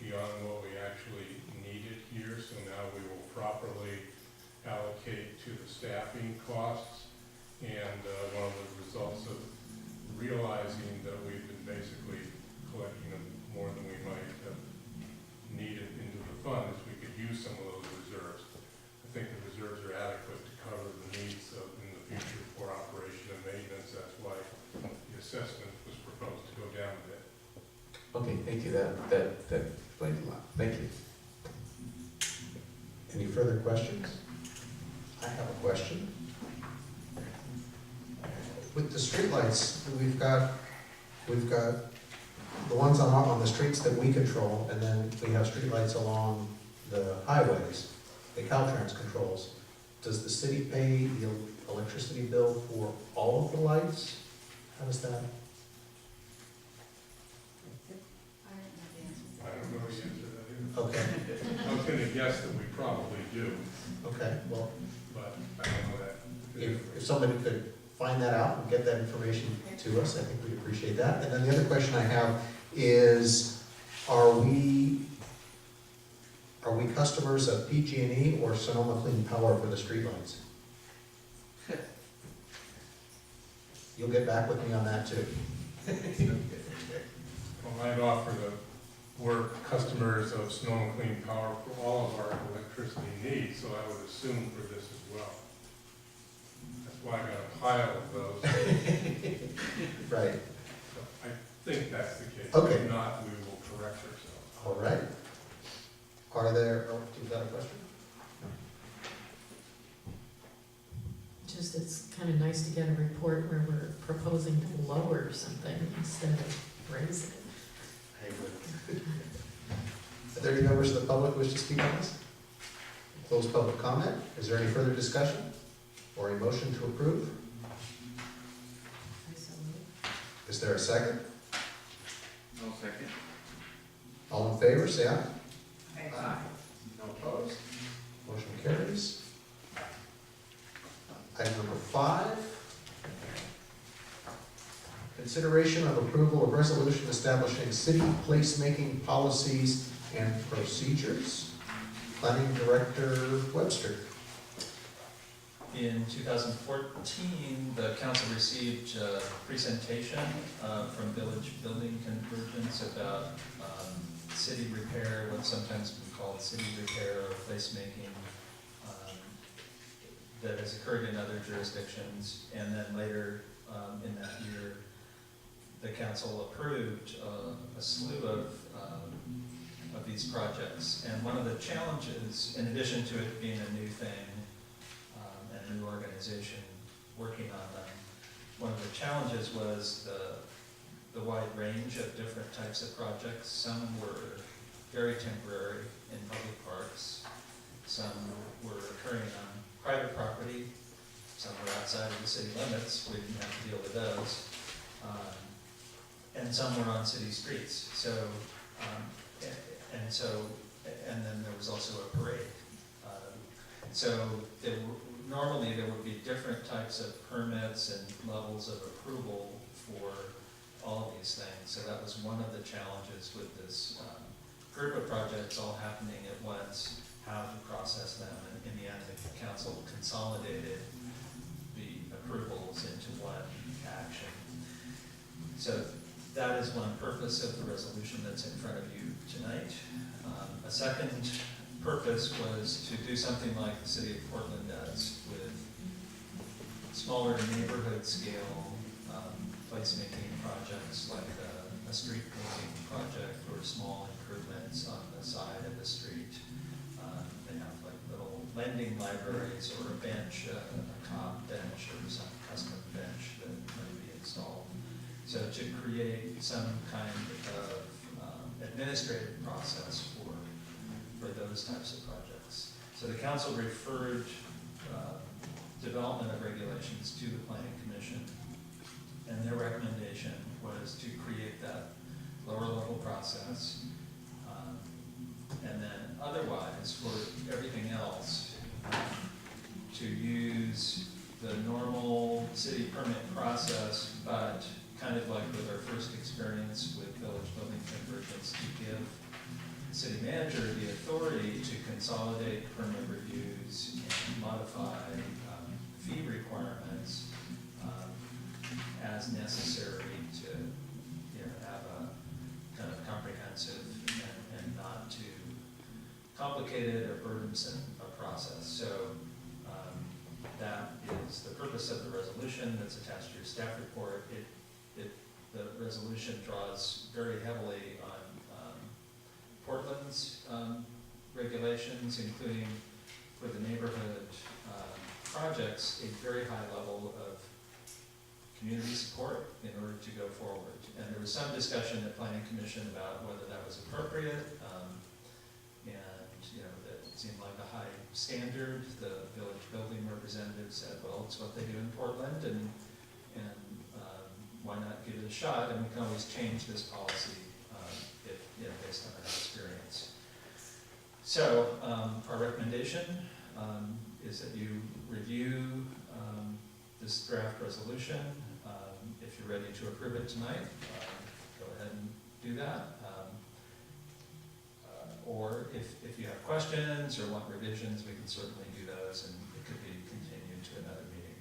beyond what we actually needed here, so now we will properly allocate to the staffing costs. And one of the results of realizing that we've been basically collecting more than we might have needed into the fund is we could use some of those reserves. I think the reserves are adequate to cover the needs in the future for operation and maintenance. That's why the assessment was proposed to go down a bit. okay, thank you, that explains a lot, thank you. Any further questions? I have a question. With the streetlights, we've got the ones on the streets that we control, and then we have streetlights along the highways that Caltrans controls. Does the city pay the electricity bill for all of the lights? How does that? I don't know the answer to that either. Okay, I was gonna guess that we probably do, okay, well, but I don't know that. if somebody could find that out and get that information to us, I think we'd appreciate that. And then the other question I have is, are we customers of PG&E or Sonoma Clean Power for the streetlights? You'll get back with me on that too. Well, I'd offer that we're customers of Sonoma Clean Power for all of our electricity needs, so I would assume for this as well. That's why I got a pile of those. Right, So I think that's the case. Okay. If not, we will correct ourselves. all right. Are there, is that a question? Just, it's kind of nice to get a report where we're proposing to lower something instead of raise it. I agree. Are there any members of the public who wish to speak on this? Close public comment. Is there any further discussion or a motion to approve? Is there a second? No second. All in favor, say aye. Aye. No opposed? Motion carries. Item number 5. Consideration of approval of resolution establishing city placemaking policies and procedures. Planning Director Webster. In 2014, the council received a presentation from Village Building Convergence about city repair, what's sometimes been called city repair or placemaking, that has occurred in other jurisdictions. And then later in that year, the council approved a slew of these projects. And one of the challenges, in addition to it being a new thing, and a new organization working on them, one of the challenges was the wide range of different types of projects. Some were very temporary in public parks, some were occurring on private property, some were outside of the city limits, we didn't have to deal with those. And some were on city streets, so, and then there was also a parade. So normally there would be different types of permits and levels of approval for all of these things. So that was one of the challenges with this group of projects all happening at once, how to process them. And in the end, the council consolidated the approvals into one action. So that is one purpose of the resolution that's in front of you tonight. A second purpose was to do something like the city of Portland does with smaller neighborhood scale placemaking projects like a street painting project or small improvements on the side of the street. They have like little lending libraries or a bench, a cob bench or some custom bench that might be installed. So to create some kind of administrative process for those types of projects. So the council referred development of regulations to the planning commission, and their recommendation was to create that lower level process. And then otherwise, for everything else, to use the normal city permit process, but kind of like with our first experience with village building convergence, to give the city manager the authority to consolidate permit reviews and modify fee requirements as necessary to have a kind of comprehensive and not too complicated or burdensome a process. So that is the purpose of the resolution that's attached to your staff report. The resolution draws very heavily on Portland's regulations, including for the neighborhood projects, a very high level of community support in order to go forward. And there was some discussion at Planning Commission about whether that was appropriate, and that seemed like a high standard. The village building representative said, well, it's what they do in Portland, and why not give it a shot? And we can always change this policy based on our experience. So our recommendation is that you review this draft resolution. If you're ready to approve it tonight, go ahead and do that. Or if you have questions or want revisions, we can certainly do those, and it could be continued to another meeting.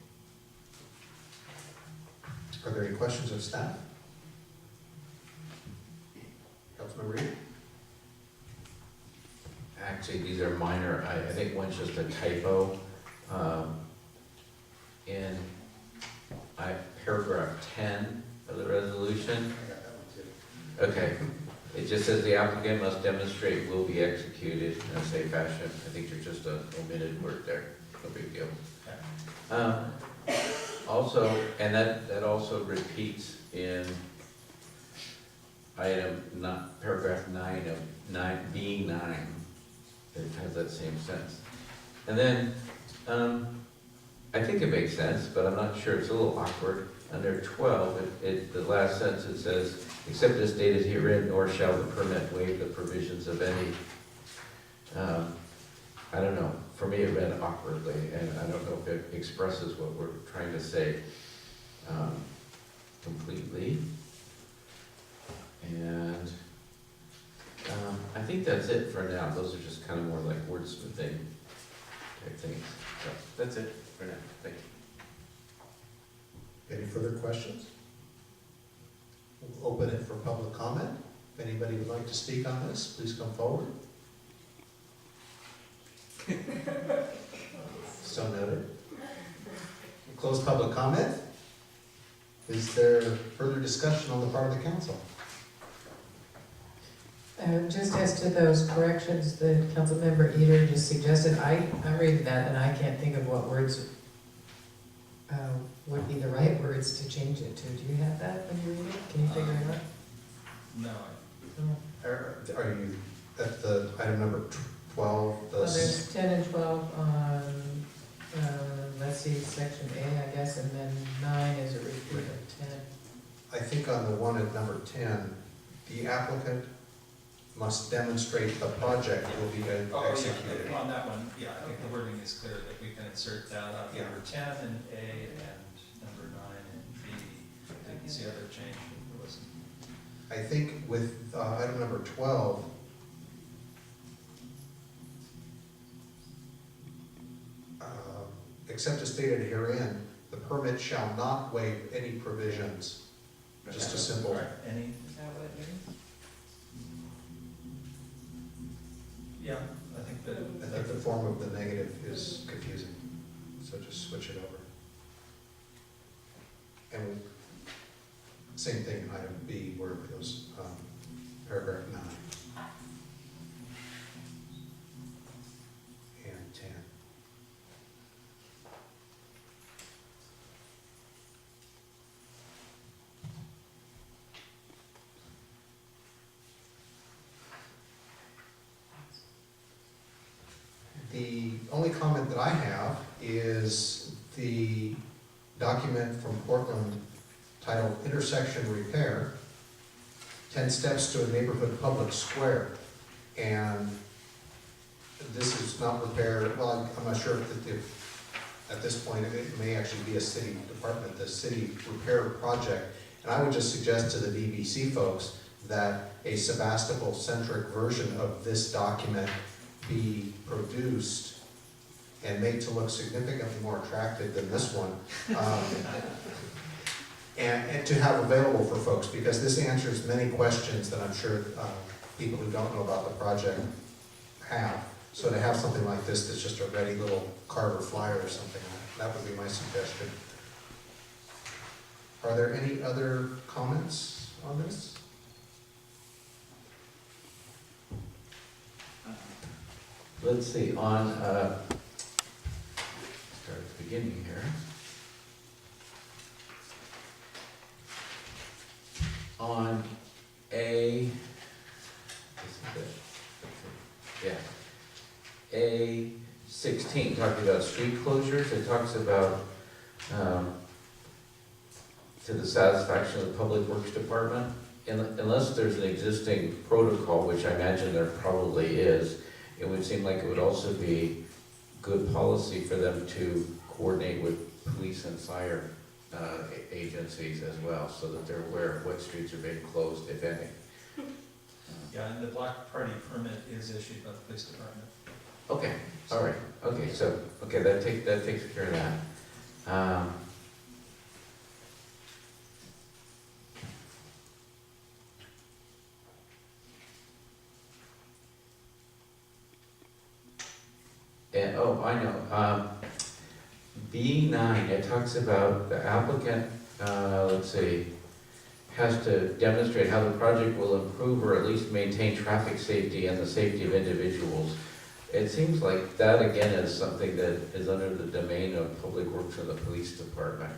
Are there any questions of staff? Councilmember Reed? Actually, these are minor. I think one's just a typo. In paragraph 10 of the resolution. Okay. It just says the applicant must demonstrate will be executed in a safe fashion. I think there's just an omitted word there. No big deal. Also, and that also repeats in paragraph 9 of 9. It has that same sense. And then, I think it makes sense, but I'm not sure. It's a little awkward. Under 12, the last sentence, it says, except as stated herein, nor shall the permit waive the provisions of any, I don't know. For me, it read awkwardly, and I don't know if it expresses what we're trying to say completely. And I think that's it for now. Those are just kind of more like wordsmithing type things. So that's it for now. Thank you. Any further questions? We'll open it for public comment. If anybody would like to speak on this, please come forward. So noted. We'll close public comment. Is there further discussion on the part of the council? Just as to those corrections that Councilmember Eder just suggested, I'm reading that and I can't think of what words would be the right words to change it to. Do you have that when you read it? Can you figure it out? No, Are you at the item number 12? Well, there's 10 and 12 on, let's see, section A, I guess, and then 9 is a repeat of 10. I think on the one at number 10, the applicant must demonstrate the project will be executed. On that one, yeah, I think the wording is clear that we can insert that on Yeah. number 10 and A and number 9 and B. I didn't see other change. There wasn't. I think with item number 12, except as stated herein, the permit shall not waive any provisions. Just a simple, Right, any, Is that what it means? yeah, I think that. I think the form of the negative is confusing, so just switch it over. And same thing in item B where it goes, paragraph 9. And 10. The only comment that I have is the document from Portland titled Intersection Repair, 10 Steps to a Neighborhood Public Square. And this is not repair, well, I'm not sure if at this point, it may actually be a city department, the city repair project. And I would just suggest to the DVC folks that a Sebastopol-centric version of this document be produced and made to look significantly more attractive than this one. And to have available for folks, because this answers many questions that I'm sure people who don't know about the project have. So to have something like this that's just a ready little Carver flyer or something, that would be my suggestion. Are there any other comments on this? Let's see, on, start at the beginning here. On A, this is it. Yeah. A16, talking about street closures, it talks about, to the satisfaction of the Public Works Department, unless there's an existing protocol, which I imagine there probably is, it would seem like it would also be good policy for them to coordinate with police and fire agencies as well, so that they're aware of what streets are being closed, if any. Yeah, and the block party permit is issued by the police department. Okay, all right, okay, so, okay, that takes care of that. And, oh, I know, B9, it talks about the applicant, let's see, has to demonstrate how the project will improve or at least maintain traffic safety and the safety of individuals. It seems like that, again, is something that is under the domain of Public Works and the Police Department.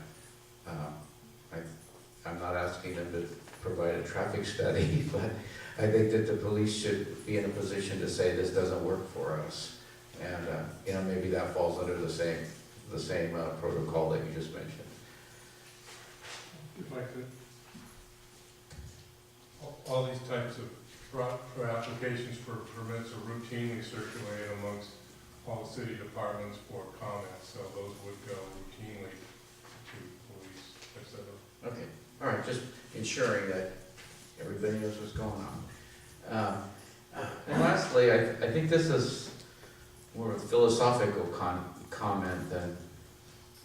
I'm not asking them to provide a traffic study, but I think that the police should be in a position to say this doesn't work for us. And, you know, maybe that falls under the same protocol that you just mentioned. If I could. All these types of for applications for permits are routinely circulated amongst all city departments for comments, so those would go routinely to police, et cetera. Okay, all right, just ensuring that everybody knows what's going on. And lastly, I think this is more of a philosophical comment than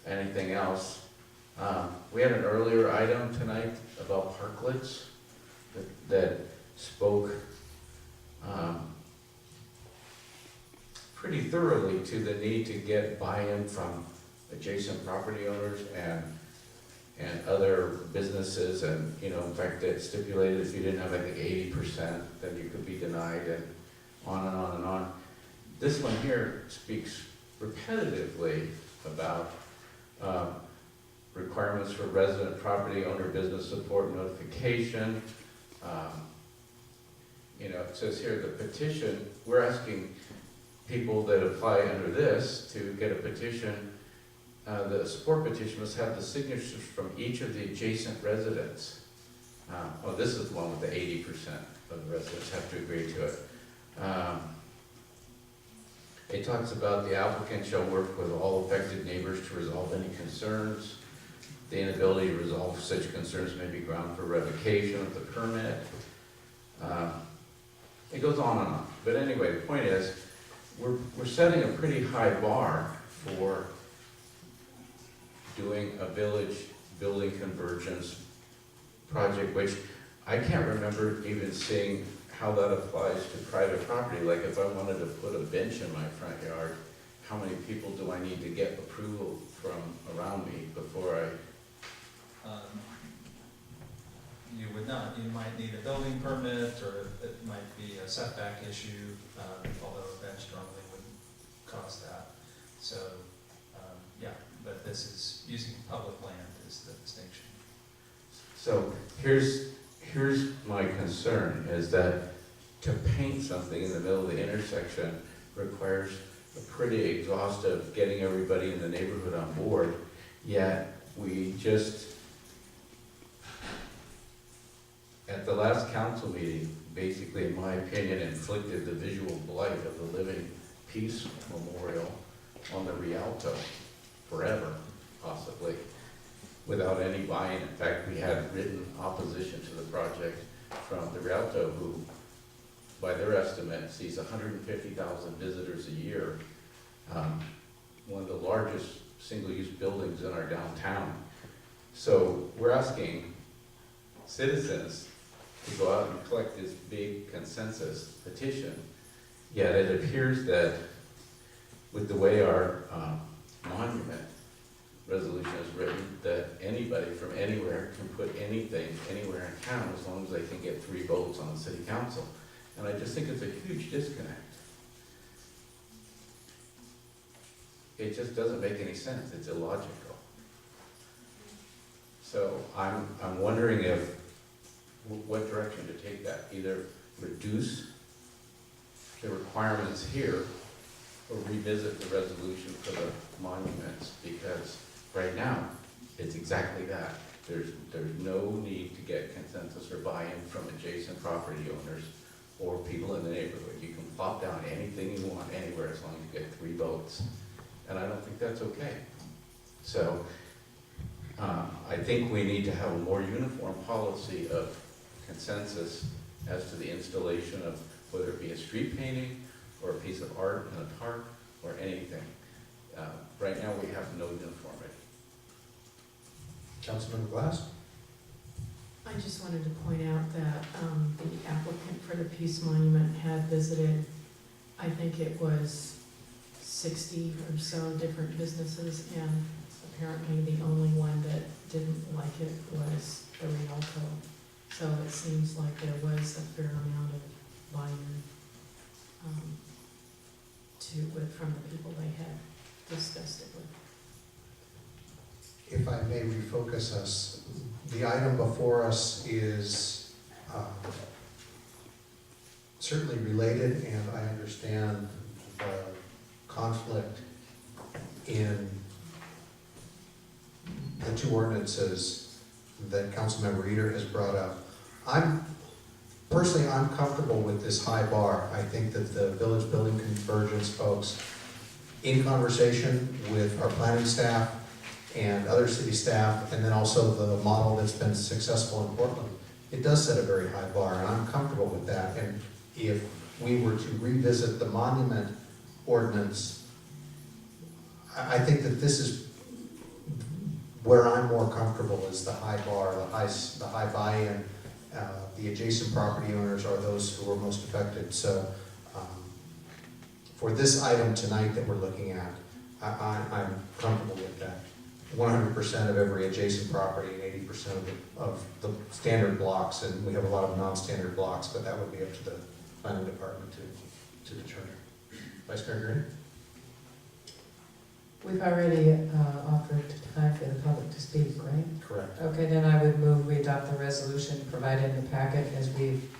anything else. We had an earlier item tonight about parklets that spoke pretty thoroughly to the need to get buy-in from adjacent property owners and other businesses, and, you know, in fact, it stipulated if you didn't have, I think, 80%, then you could be denied, and on and on and on. This one here speaks repetitively about requirements for resident property owner business support notification. You know, it says here the petition, we're asking people that apply under this to get a petition. The support petition must have the signatures from each of the adjacent residents. Oh, this is the one with the 80% of the residents have to agree to it. It talks about the applicant shall work with all affected neighbors to resolve any concerns. The inability to resolve such concerns may be ground for revocation of the permit. It goes on and on. But anyway, the point is, we're setting a pretty high bar for doing a village building convergence project, which I can't remember even seeing how that applies to private property. Like if I wanted to put a bench in my front yard, how many people do I need to get approval from around me before I? You would not, you might need a building permit, or it might be a setback issue, although a bench normally wouldn't cause that. So, yeah, but this is using public land is the distinction. So here's my concern, is that to paint something in the middle of the intersection requires a pretty exhaustive getting everybody in the neighborhood on board, yet we just, at the last council meeting, basically, in my opinion, inflicted the visual blight of the Living Peace Memorial on the Rialto forever, possibly, without any buy-in. In fact, we had written opposition to the project from the Rialto, who, by their estimate, sees 150,000 visitors a year. One of the largest single-use buildings in our downtown. So we're asking citizens to go out and collect this big consensus petition. Yet it appears that with the way our monument resolution is written, that anybody from anywhere can put anything anywhere in town as long as they can get 3 votes on the city council. And I just think it's a huge disconnect. It just doesn't make any sense. It's illogical. So I'm wondering if, what direction to take that. Either reduce the requirements here or revisit the resolution for the monuments, because right now, it's exactly that. There's no need to get consensus or buy-in from adjacent property owners or people in the neighborhood. You can plop down anything you want anywhere as long as you get 3 votes. And I don't think that's okay. So I think we need to have a more uniform policy of consensus as to the installation of whether it be a street painting or a piece of art in a park or anything. Right now we have no uniformity. Councilmember Glass? I just wanted to point out that the applicant for the Peace Monument had visited, I think it was 60 or so different businesses, and apparently the only one that didn't like it was the Rialto. So it seems like there was a fair amount of buy-in from the people they had discussed it with. If I may refocus us, the item before us is certainly related, and I understand the conflict in the 2 ordinances that Councilmember Eder has brought up. Personally, I'm comfortable with this high bar. I think that the village building convergence folks, in conversation with our planning staff and other city staff, and then also the model that's been successful in Portland, it does set a very high bar, and I'm comfortable with that. And if we were to revisit the monument ordinance, I think that this is where I'm more comfortable, is the high bar, the high buy-in. The adjacent property owners are those who are most affected. So for this item tonight that we're looking at, I'm comfortable with that. 100% of every adjacent property and 80% of the standard blocks, and we have a lot of non-standard blocks, but that would be up to the planning department to determine. Vice Mayor Green? We've already offered time for the public to speak, right? Correct. Okay, then I would move we adopt the resolution provided in the packet as we've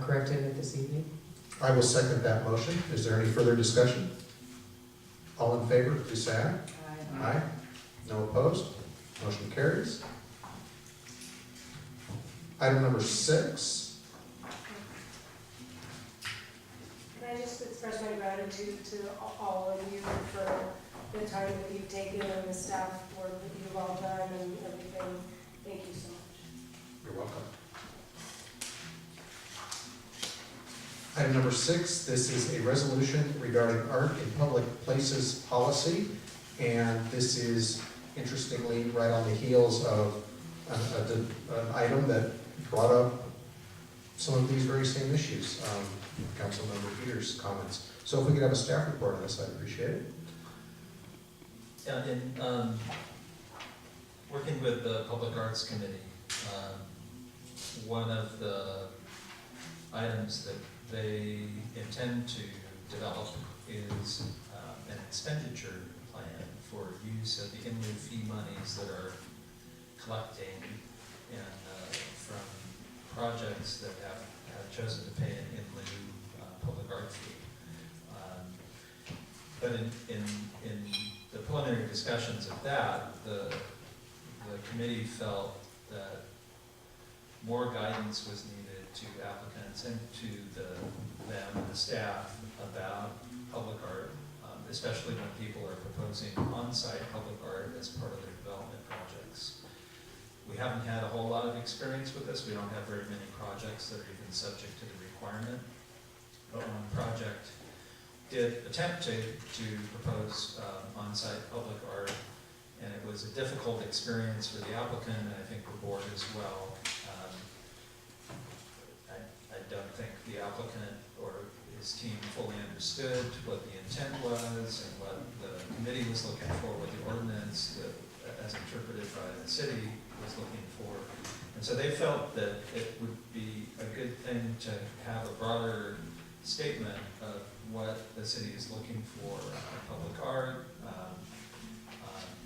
corrected it this evening. I will second that motion. Is there any further discussion? All in favor, please say aye. Aye. No opposed? Motion carries. Item number 6. Can I just express my gratitude to all of you for the time that you've taken and the staff work that you've all done and everything. Thank you so much. You're welcome. Item number 6, this is a resolution regarding art in public places policy. And this is interestingly right on the heels of an item that brought up some of these very same issues. Councilmember Peters' comments. So if we could have a staff report on this, I'd appreciate it. Yeah, in working with the Public Arts Committee, one of the items that they intend to develop is an expenditure plan for use of the in lieu fee monies that are collecting from projects that have chosen to pay an in lieu public art fee. But in the preliminary discussions of that, the committee felt that more guidance was needed to applicants and to them and the staff about public art, especially when people are proposing on-site public art as part of their development projects. We haven't had a whole lot of experience with this. We don't have very many projects that are even subject to the requirement. But one project did attempt to propose on-site public art, and it was a difficult experience for the applicant, and I think the board as well. I don't think the applicant or his team fully understood what the intent was and what the committee was looking for, what the ordinance, as interpreted by the city, was looking for. And so they felt that it would be a good thing to have a broader statement of what the city is looking for in public art,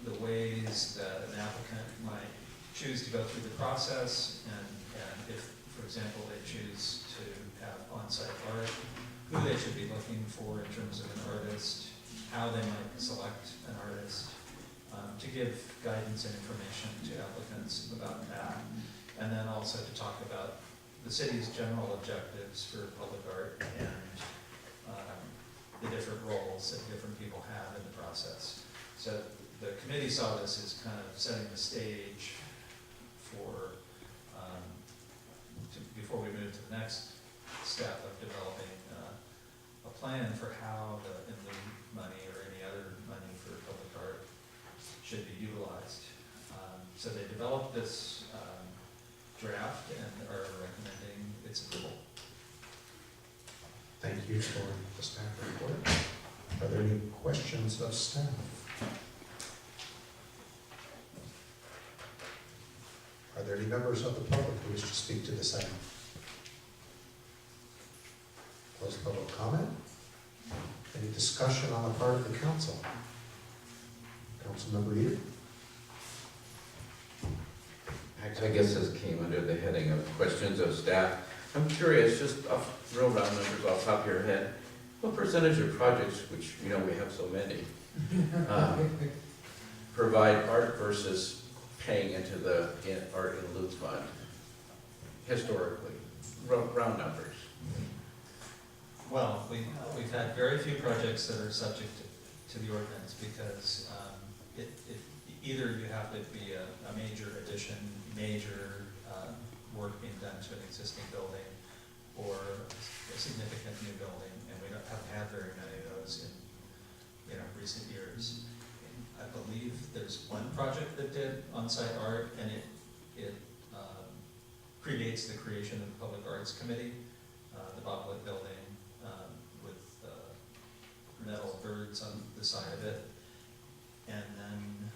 the ways that an applicant might choose to go through the process, and if, for example, they choose to have on-site art, who they should be looking for in terms of an artist, how they might select an artist, to give guidance and information to applicants about that, and then also to talk about the city's general objectives for public art and the different roles that different people have in the process. So the committee saw this as kind of setting the stage for, before we move to the next step of developing a plan for how the in lieu money or any other money for public art should be utilized. So they developed this draft and are recommending its approval. Thank you for the staff report. Are there any questions of staff? Are there any members of the public who wish to speak to this item? Close public comment. Any discussion on the part of the council? Councilmember Eder? Actually, I guess this came under the heading of questions of staff. I'm curious, just off real round numbers off the top of your head, what percentage of projects, which we have so many, provide art versus paying into the art in lieu fund historically? Round numbers. Well, we've had very few projects that are subject to the ordinance because either you have to be a major addition, major work being done to an existing building, or a significant new building, and we haven't had very many of those in recent years. I believe there's one project that did on-site art, and it predates the creation of the Public Arts Committee, the Boblet Building, with metal birds on the side of it. And then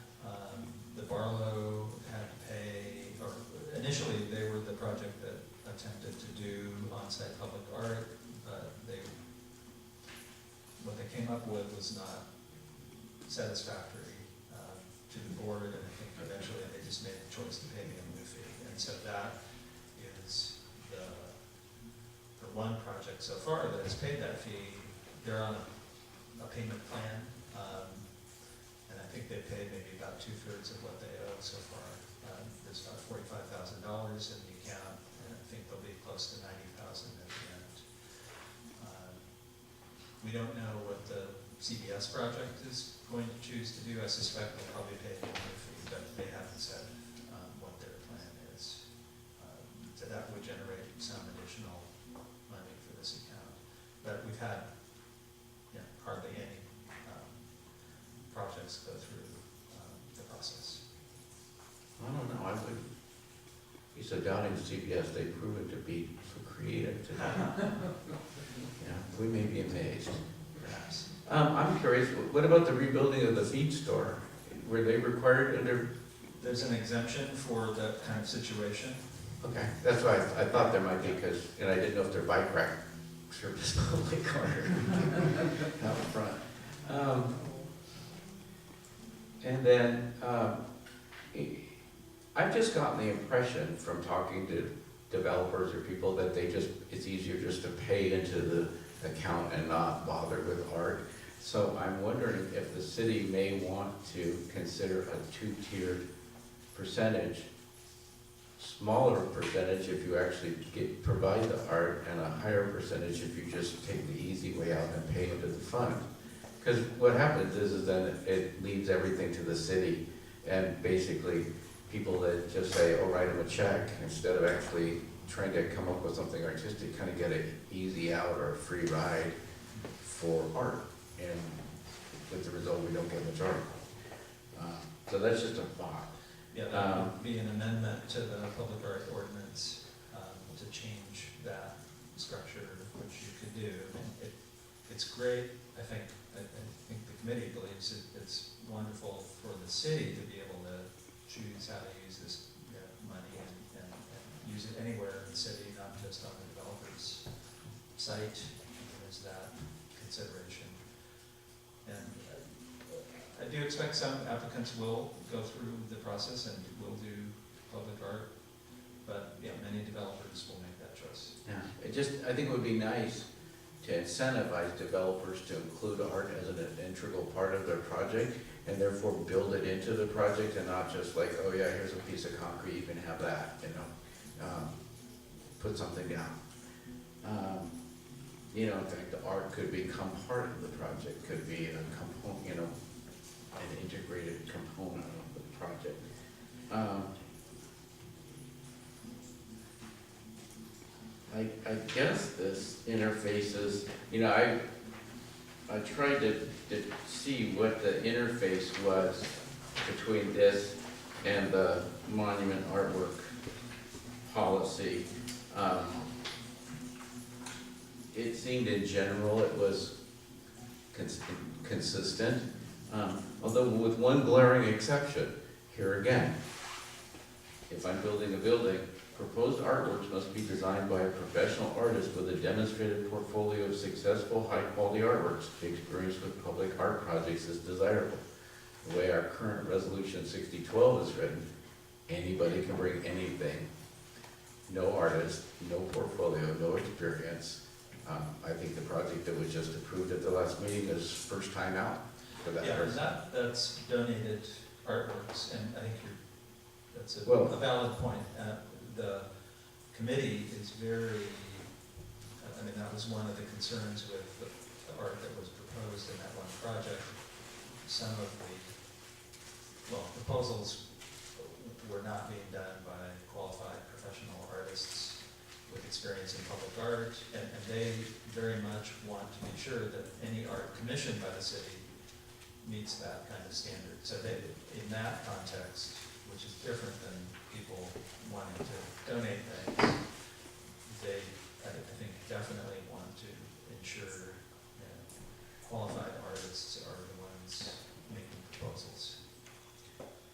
the Barlow had to pay, or initially they were the project that attempted to do on-site public art, but what they came up with was not satisfactory. to the board, and I think eventually they just made the choice to pay me a new fee. And so that is the one project so far that has paid that fee. They're on a payment plan, and I think they paid maybe about 2/3 of what they owe so far. There's about $45,000 in the account, and I think they'll be close to $90,000 at the end. We don't know what the CBS project is going to choose to do. I suspect they'll probably pay a new fee, but they haven't said what their plan is. So that would generate some additional money for this account. But we've had hardly any projects go through the process. I don't know, I would be so doubting CBS, they've proven to be so creative today. Yeah, we may be amazed. Perhaps. I'm curious, what about the rebuilding of the feed store? Were they required under? There's an exemption for that kind of situation. Okay, that's why I thought there might be, because, and I didn't know if their bike rack service public or out front. And then, I've just gotten the impression from talking to developers or people that it's easier just to pay into the account and not bother with art. So I'm wondering if the city may want to consider a two-tiered percentage, smaller percentage if you actually provide the art, and a higher percentage if you just take the easy way out and pay into the fund. Because what happens is then it leaves everything to the city, and basically people that just say, oh, write them a check, instead of actually trying to come up with something artistic, kind of get an easy out or a free ride for art. And with the result, we don't get much art. So that's just a thought. Yeah, that would be an amendment to the public art ordinance to change that structure, which you could do. And it's great, I think the committee believes it's wonderful for the city to be able to choose how to use this money and use it anywhere in the city, not just on the developer's site. There's that consideration. And I do expect some applicants will go through the process and will do public art, but many developers will make that choice. Yeah, I think it would be nice to incentivize developers to include art as an integral part of their project, and therefore build it into the project, and not just like, oh yeah, here's a piece of concrete, you can have that, put something down. In fact, the art could become part of the project, could be a component, an integrated component of the project. I guess this interfaces, I tried to see what the interface was between this and the monument artwork policy. It seemed in general it was consistent, although with one glaring exception. Here again, if I'm building a building, proposed artworks must be designed by a professional artist with a demonstrated portfolio of successful, high-quality artworks. The experience with public art projects is desirable. The way our current Resolution 6012 is written, anybody can bring anything. No artist, no portfolio, no experience. I think the project that was just approved at the last meeting is first time out for that person. That's donated artworks, and I think that's a valid point. The committee is very, that was one of the concerns with the art that was proposed in that one project. Some of the, proposals were not being done by qualified professional artists with experience in public art, and they very much want to be sure that any art commissioned by the city meets that kind of standard. So they, in that context, which is different than people wanting to donate things, they, I think, definitely want to ensure qualified artists are the ones making proposals.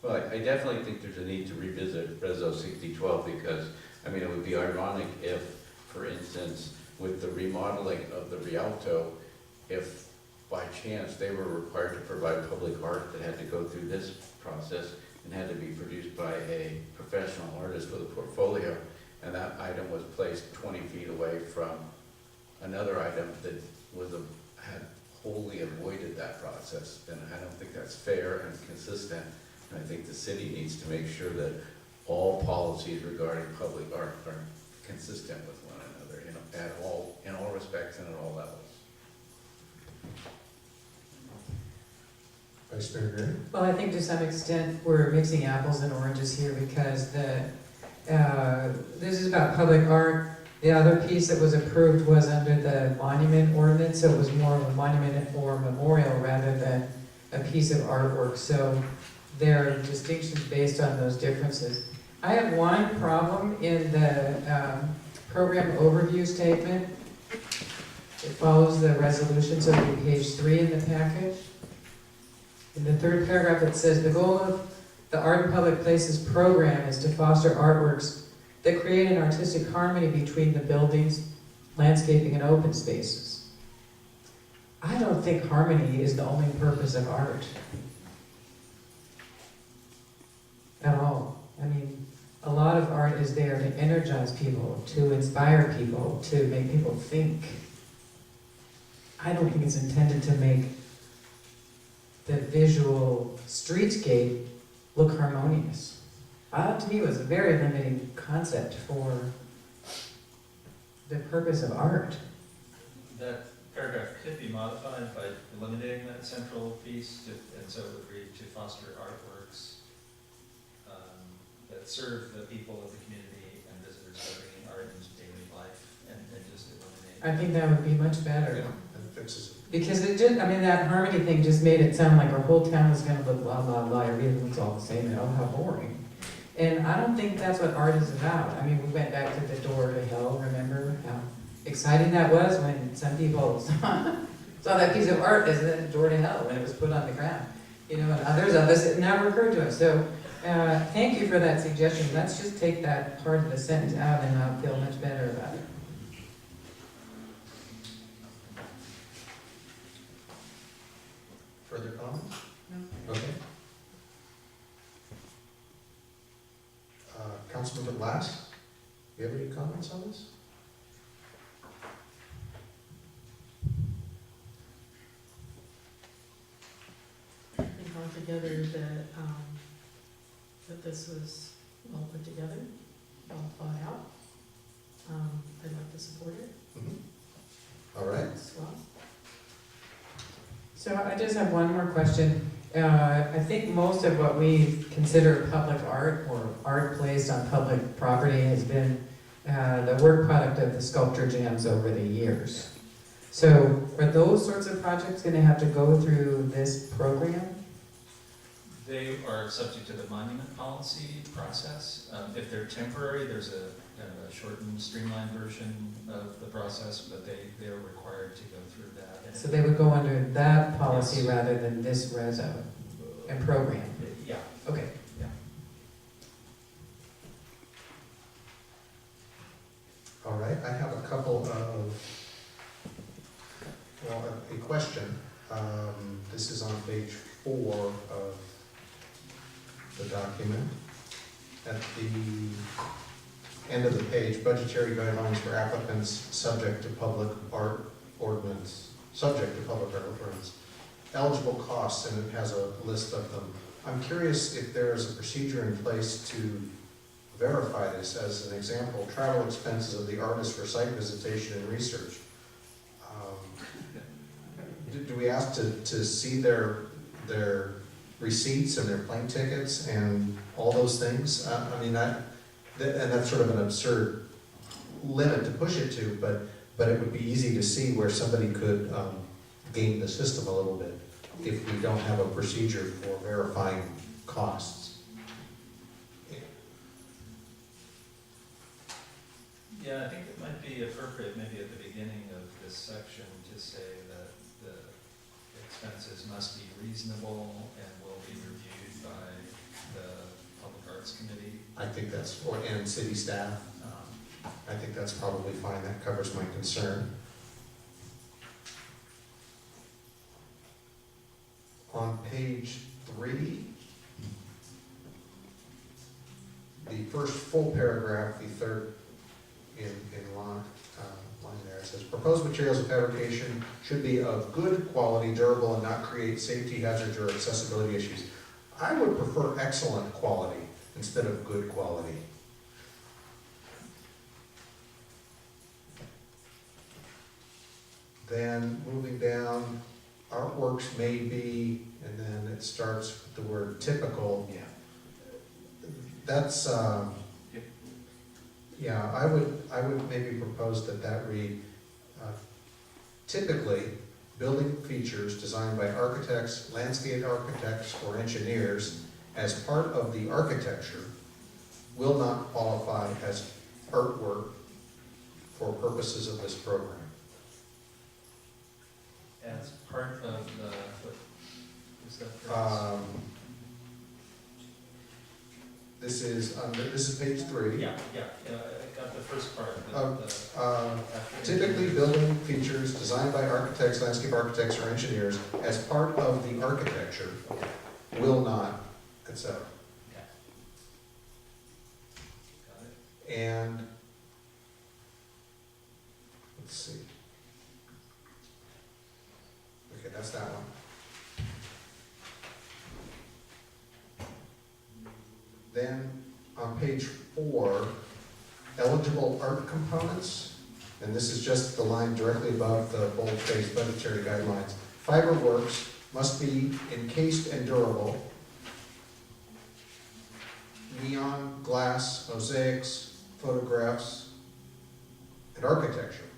Well, I definitely think there's a need to revisit Reso 6012 because, it would be ironic if, for instance, with the remodeling of the Rialto, if by chance, they were required to provide public art that had to go through this process and had to be produced by a professional artist with a portfolio, and that item was placed 20 feet away from another item that had wholly avoided that process, and I don't think that's fair and consistent, and I think the city needs to make sure that all policies regarding public art are consistent with one another in all respects and at all levels. Vice Mayor Green? Well, I think to some extent, we're mixing apples and oranges here because this is about public art. The other piece that was approved was under the monument ordinance, so it was more of a monument or memorial rather than a piece of artwork. So there are distinctions based on those differences. I have one problem in the program overview statement. It follows the resolution, so it'll be page 3 in the package. In the third paragraph, it says, the goal of the Art in Public Places program is to foster artworks that create an artistic harmony between the buildings, landscaping, and open spaces. I don't think harmony is the only purpose of art. At all. I mean, a lot of art is there to energize people, to inspire people, to make people think. I don't think it's intended to make the visual streetscape look harmonious. To me, it was a very limiting concept for the purpose of art. That paragraph could be modified by eliminating that central piece, and so it would read to foster artworks that serve the people of the community and visitors by bringing art into daily life, and just eliminate. I think that would be much better. Yeah, that fixes it. Because it just, I mean, that harmony thing just made it sound like our whole town was gonna look blah, blah, blah, everything looks all the same, and oh, how boring. And I don't think that's what art is about. I mean, we went back to the door to hell, remember how exciting that was when some people saw that piece of art as the door to hell when it was put on the ground. You know, and others of us, it never occurred to us. So, thank you for that suggestion. Let's just take that part of the sentence out and I'll feel much better about it. Further comments? No. Okay. Councilmember Glass, do you have any comments on this? I think altogether that this was well put together, well thought out. I'd like to support it All right. as well. So I just have one more question. I think most of what we consider public art or art placed on public property has been the work product of the sculpture jams over the years. So are those sorts of projects going to have to go through this program? They are subject to the monument policy process. If they're temporary, there's a kind of a shortened, streamlined version of the process, but they are required to go through that. And So they would go under that policy rather than this reso and program? Yeah. Okay. Yeah. All right, I have a couple of, well, a question. This is on page 4 of the document. At the end of the page, budgetary guidelines for applicants subject to public art ordinance, eligible costs, and it has a list of them. I'm curious if there's a procedure in place to verify this. As an example, travel expenses of the artist for site visitation and research. Do we have to see their receipts and their plane tickets and all those things? I mean, and that's sort of an absurd limit to push it to, but it would be easy to see where somebody could game the system a little bit if we don't have a procedure for verifying costs. Yeah, I think it might be appropriate maybe at the beginning of this section to say that the expenses must be reasonable and will be reviewed by the Public Arts Committee. I think that's, and city staff. I think that's probably fine. That covers my concern. on page 3, the first full paragraph, the third in line there, it says, proposed materials of fabrication should be of good quality, durable, and not create safety hazards or accessibility issues. I would prefer excellent quality instead of good quality. Then moving down, artworks may be, and then it starts with the word typical. Yeah. That's, yeah, I would maybe propose that read, typically, building features designed by architects, landscape architects, or engineers as part of the architecture will not qualify as artwork for purposes of this program. As part of the, what is that phrase? This is page 3. Yeah, I got the first part. Typically, building features designed by architects, landscape architects, or engineers as part of the architecture will not, etc. Got it. And, let's see. Okay, that's that one. Then, on page 4, eligible art components, and this is just the line directly above the bold-faced budgetary guidelines. Fiber works must be encased and durable. Neon, glass, mosaics, photographs, and architecture.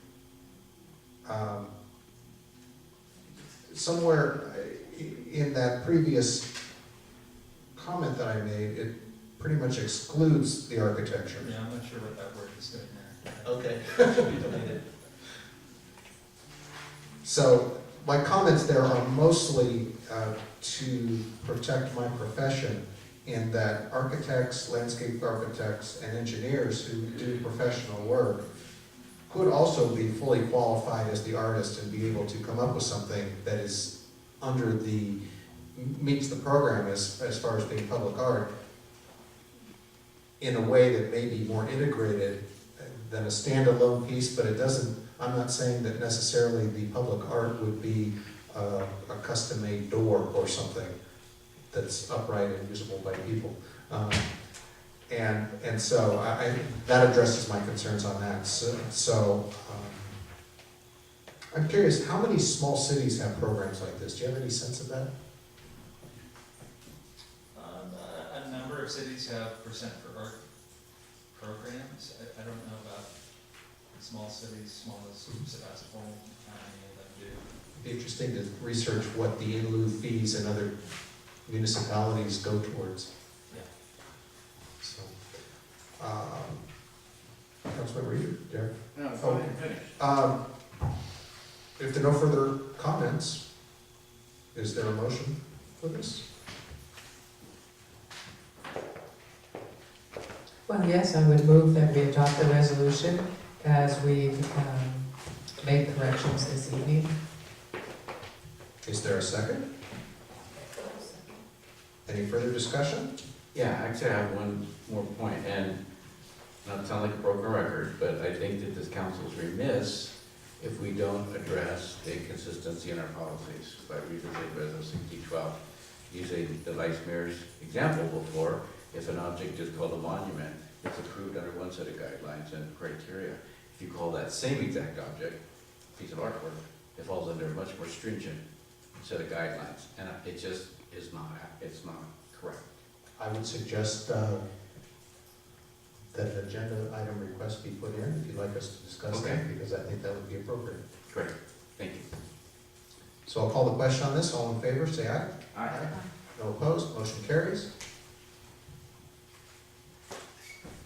Somewhere in that previous comment that I made, it pretty much excludes the architecture. Yeah, I'm not sure what that word is doing there. Okay. Should be deleted. So my comments there are mostly to protect my profession in that architects, landscape architects, and engineers who do professional work could also be fully qualified as the artist and be able to come up with something that is meets the program as far as being public art in a way that may be more integrated than a standalone piece, but it doesn't, I'm not saying that necessarily the public art would be a custom-made door or something that's upright and usable by people. And so that addresses my concerns on that. So I'm curious, how many small cities have programs like this? Do you have any sense of that? A number of cities have percent for art programs. I don't know about small cities, small as Sebastopol, how many of them do. It'd be interesting to research what the in lieu fees in other municipalities go towards. Yeah. So, Councilman Reed, Derek? No, go ahead and finish. If there are no further comments, is there a motion for this? Well, yes, I would move that we adopt the resolution as we've made corrections this evening. Is there a second? Any further discussion? Yeah, actually, I have one more point, and not to sound like a broken record, but I think that this council is remiss if we don't address the consistency in our policies by revisiting Resolution 6012. Using the Vice Mayor's example before, if an object is called a monument, it's approved under one set of guidelines and criteria. If you call that same exact object, piece of artwork, it falls under a much more stringent set of guidelines, and it just is not, it's not correct. I would suggest that an agenda item request be put in, if you'd like us to discuss Okay. that, because I think that would be appropriate. Great, thank you. So I'll call the question on this. All in favor, say aye. Aye. No opposed, motion carries.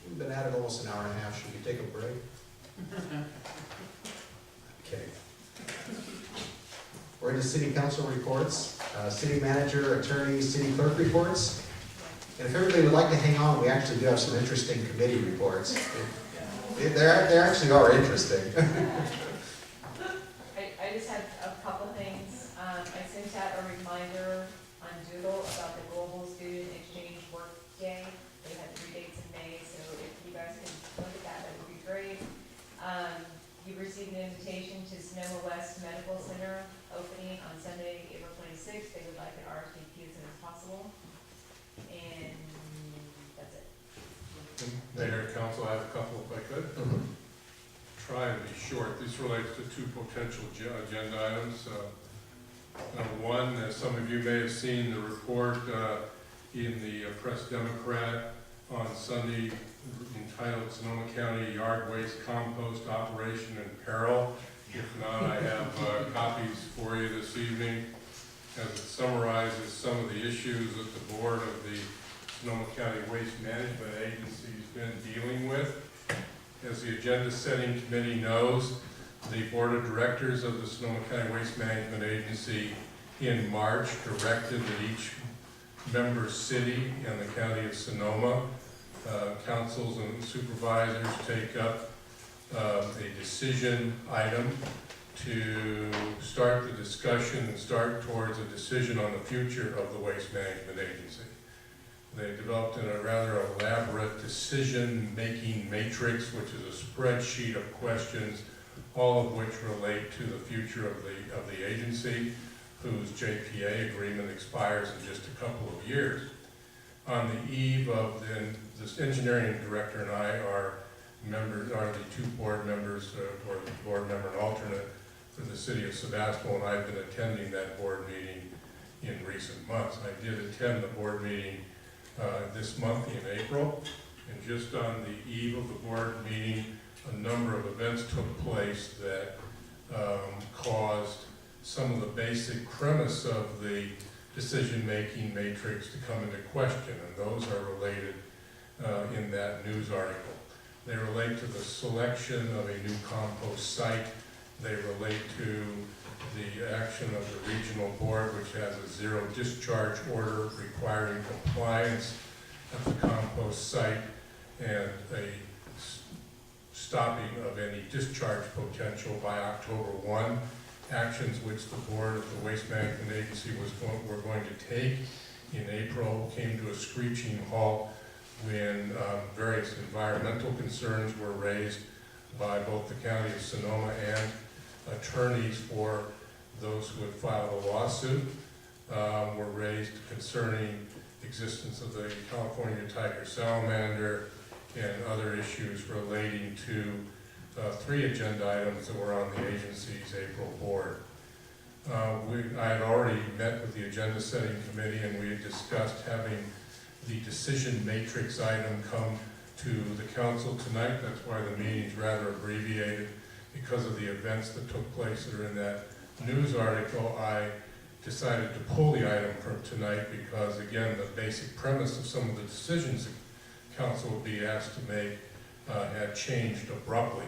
We've been at it almost an hour and a half. Should we take a break? Okay. We're into city council reports, city manager, attorney, city clerk reports. And if everybody would like to hang on, we actually do have some interesting committee reports. They actually are interesting. I just had a couple things. I sent out a reminder on Council, I have a couple if I could. Try and be short. This relates to two potential agenda items. Number one, as some of you may have seen the report in the Press Democrat on Sunday entitled Sonoma County Yard Waste Compost Operation in Peril. If not, I have copies for you this evening as it summarizes some of the issues that the board of the Sonoma County Waste Management Agency has been dealing with. As the agenda setting committee knows, the board of directors of the Sonoma County Waste Management Agency in March directed that each member city and the county of Sonoma, councils and supervisors take up a decision item to start the discussion and start towards a decision on the future of the Waste Management Agency. They developed a rather elaborate decision-making matrix, which is a spreadsheet of questions, all of which relate to the future of the agency, whose JPA agreement expires in just a couple of years. On the eve of this engineering director and I are the two board members, or the board member and alternate for the city of Sebastopol, and I've been attending that board meeting in recent months. I did attend the board meeting this month in April, and just on the eve of the board meeting, a number of events took place that caused some of the basic premise of the decision-making matrix to come into question, and those are related in that news article. They relate to the selection of a new compost site. They relate to the action of the regional board, which has a zero discharge order requiring compliance at the compost site and a stopping of any discharge potential by October 1. Actions which the board of the Waste Management Agency were going to take in April came to a screeching halt when various environmental concerns were raised by both the county of Sonoma and attorneys for those who had filed a lawsuit, were raised concerning the existence of the California tiger salamander and other issues relating to three agenda items that were on the agency's April board. I had already met with the agenda setting committee, and we had discussed having the decision matrix item come to the council tonight. That's why the meeting's rather abbreviated, because of the events that took place that are in that news article. I decided to pull the item from tonight because, again, the basic premise of some of the decisions the council would be asked to make had changed abruptly.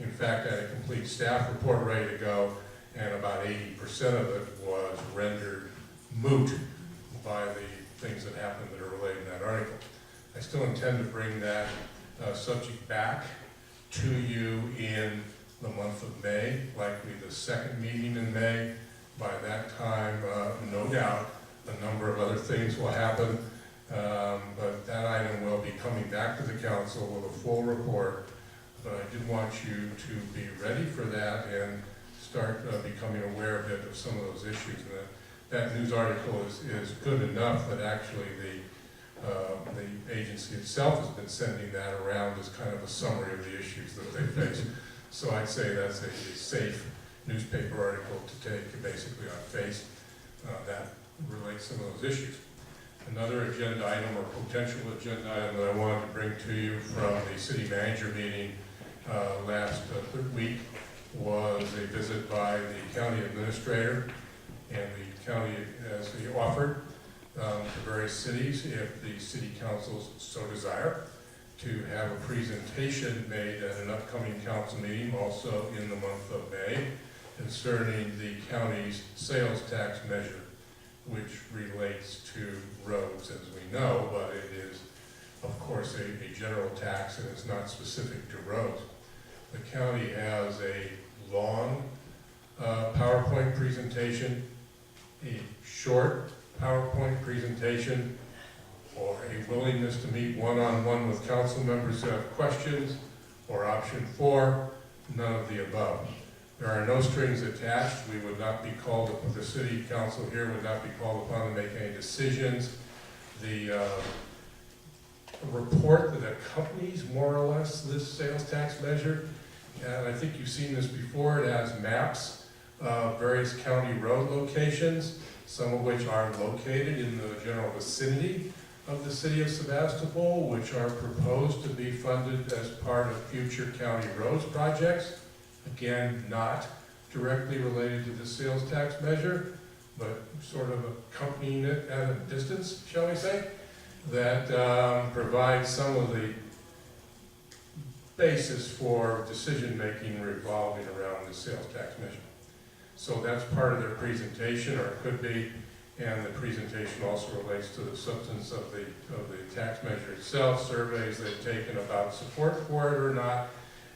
In fact, I had a complete staff report ready to go, and about 80% of it was rendered moot by the things that happened that are related to that article. I still intend to bring that subject back to you in the month of May, likely the second meeting in May. By that time, no doubt, a number of other things will happen, but that item will be coming back to the council with a full report. But I did want you to be ready for that and start becoming aware a bit of some of those issues. And that news article is good enough that actually the agency itself has been sending that around as kind of a summary of the issues that they face. So I'd say that's a safe newspaper article to take basically on face. That relates to some of those issues. Another agenda item or potential agenda item that I wanted to bring to you from the city manager meeting last week was a visit by the county administrator and the county as they offered to various cities, if the city councils so desire, to have a presentation made at an upcoming council meeting also in the month of May concerning the county's sales tax measure, which relates to roads, as we know, but it is, of course, a general tax and it's not specific to roads. The county has a long PowerPoint presentation, a short PowerPoint presentation, or a willingness to meet one-on-one with council members who have questions, or option 4, none of the above. There are no strings attached. We would not be called upon, the city council here would not be called upon to make any decisions. The report that accompanies more or less this sales tax measure. And I think you've seen this before. It has maps of various county road locations, some of which are located in the general vicinity of the city of Sebastopol, which are proposed to be funded as part of future county roads projects. Again, not directly related to the sales tax measure, but sort of accompanying it at a distance, shall we say, that provides some of the basis for decision-making revolving around the sales tax measure. So that's part of their presentation, or it could be, and the presentation also relates to the substance of the tax measure itself, surveys they've taken about support for it or not,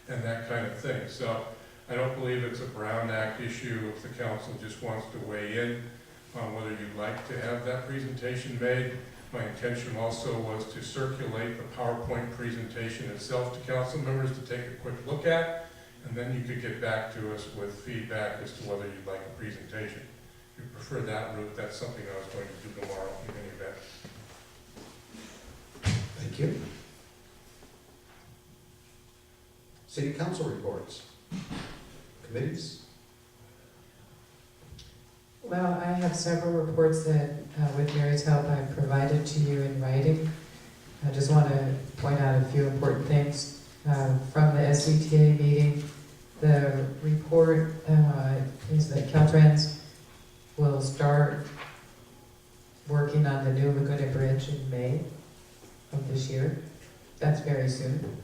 and that kind of thing. So I don't believe it's a Brown Act issue if the council just wants to weigh in on whether you'd like to have that presentation made. My intention also was to circulate the PowerPoint presentation itself to council members to take a quick look at, and then you could get back to us with feedback as to whether you'd like a presentation. If you prefer that route, that's something I was going to do tomorrow in any event. Thank you. City council reports. Committees. Well, I have several reports that, with Mary's help, I've provided to you in writing. I just want to point out a few important things from the SCTA meeting. The report is that Caltrans will start working on the new Laguna Bridge in May of this year. That's very soon.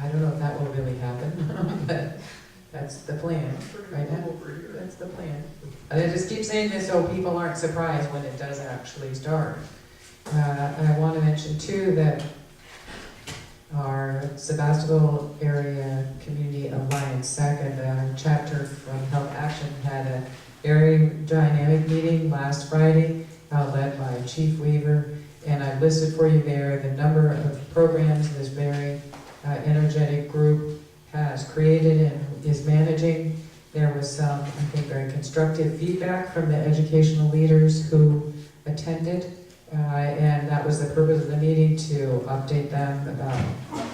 I don't know if that will really happen, but that's the plan right now. That's the plan. And I just keep saying this so people aren't surprised when it does actually start. And I want to mention too that our Sebastopol Area Community Alliance, second chapter from Health Action, had a very dynamic meeting last Friday, led by Chief Weaver. And I've listed for you there the number of programs this very energetic group has created and is managing. There was some, I think, very constructive feedback from the educational leaders who attended, and that was the purpose of the meeting, to update them about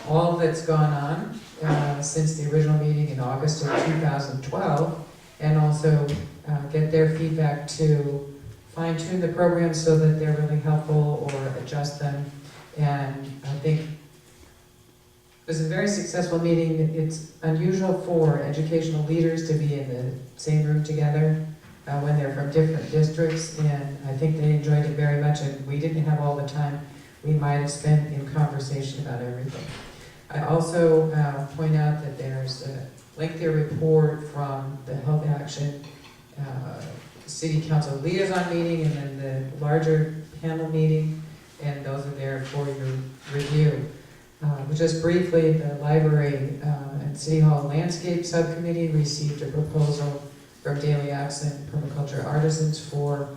all that's gone on since the original meeting in August of 2012, and also get their feedback to fine-tune the programs so that they're really helpful or adjust them. And I think it was a very successful meeting. It's unusual for educational leaders to be in the same room together when they're from different districts, and I think they enjoyed it very much, and we didn't have all the time we might have spent in conversation about everything. I also point out that there's a lengthier report from the Health Action City Council Liaison meeting and then the larger panel meeting, and those are there for your review. Just briefly, the Library and City Hall Landscape Subcommittee received a proposal from Daily Accent Permaculture Artisans for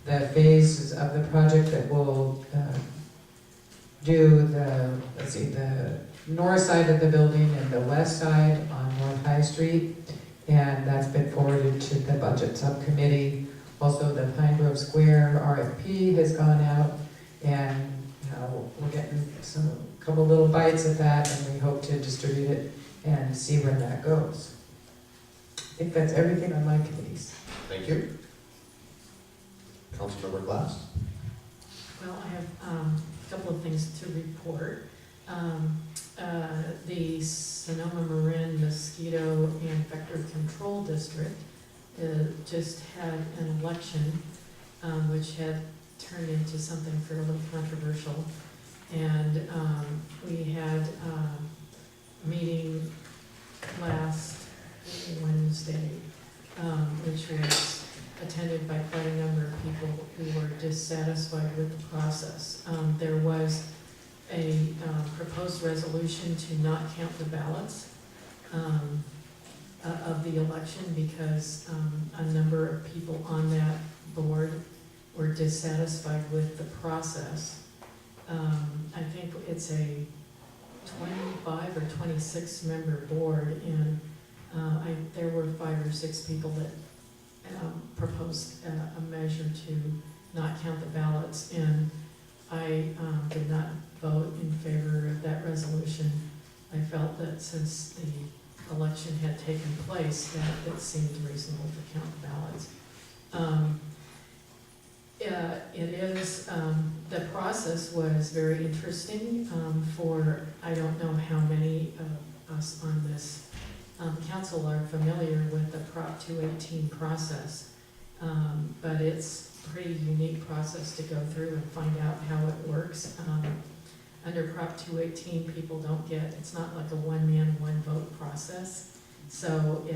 the phases of the project that will do the north side of the building and the west side on North High Street, and that's been forwarded to the Budget Subcommittee. Also, the Pine Grove Square RFP has gone out, and we're getting a couple little bites of that, and we hope to distribute it and see where that goes. I think that's everything on my committees. Thank you. Councilmember Glass. Well, I have a couple of things to report. The Sonoma Marin Mosquito and Vector Control District just had an election, which had turned into something fairly controversial. And we had a meeting last Wednesday, which was attended by quite a number of people who were dissatisfied with the process. There was a proposed resolution to not count the ballots of the election because a number of people on that board were dissatisfied with the process. I think it's a 25 or 26 member board, and there were 5 or 6 people that proposed a measure to not count the ballots, and I did resolution, I felt that since the election had taken place, that it seemed reasonable to count the ballots. It is, the process was very interesting for, I don't know how many of us on this council are familiar with the Prop 218 process, but it's a pretty unique process to go through and find out how it works. Under Prop 218, people don't get, it's not like a one-man, one-vote process. So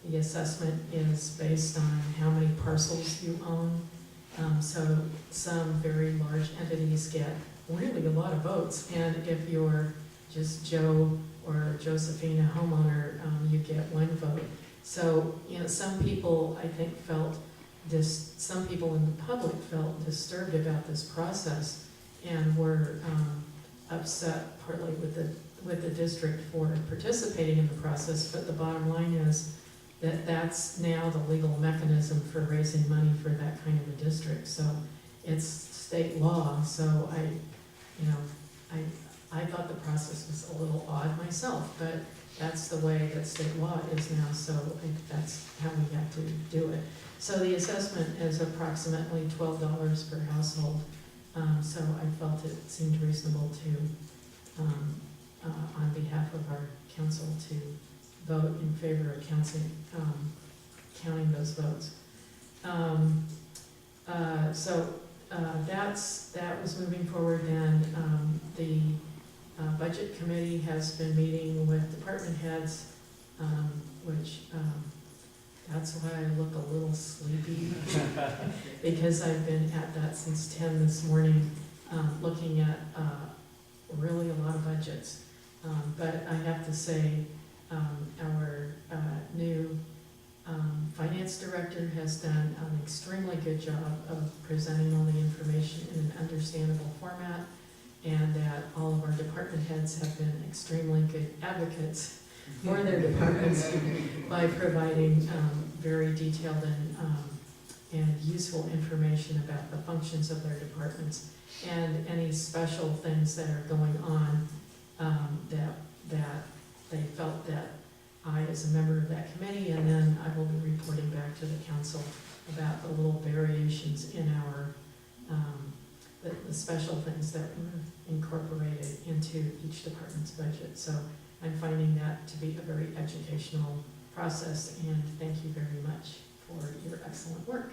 the assessment is based on how many parcels you own. So some very large entities get really a lot of votes, and if you're just Joe or Josephine, a homeowner, you get one vote. So, some people, I think, some people in the public felt disturbed about this process and were upset partly with the district for participating in the process, but the bottom line is that that's now the legal mechanism for raising money for that kind of a district. So it's state law, so I thought the process was a little odd myself, but that's the way that state law is now, so I think that's how we have to do it. So the assessment is approximately $12 per household, so I felt it seemed reasonable to, on behalf of our council, to vote in favor of counting those votes. That was moving forward then. The budget committee has been meeting with department heads, which that's why I look a little sleepy because I've been at that since 10 this morning, looking at really a lot of budgets. But I have to say, our new finance director has done an extremely good job of presenting all the information in an understandable format, and that all of our department heads have been extremely good advocates for their departments by providing very detailed and useful information about the functions of their departments and any special things that are going on that they felt that I, as a member of that committee, and then I will be reporting back to the council about the little variations in our, the special things that were incorporated into each department's budget. So I'm finding that to be a very educational process, and thank you very much for your excellent work.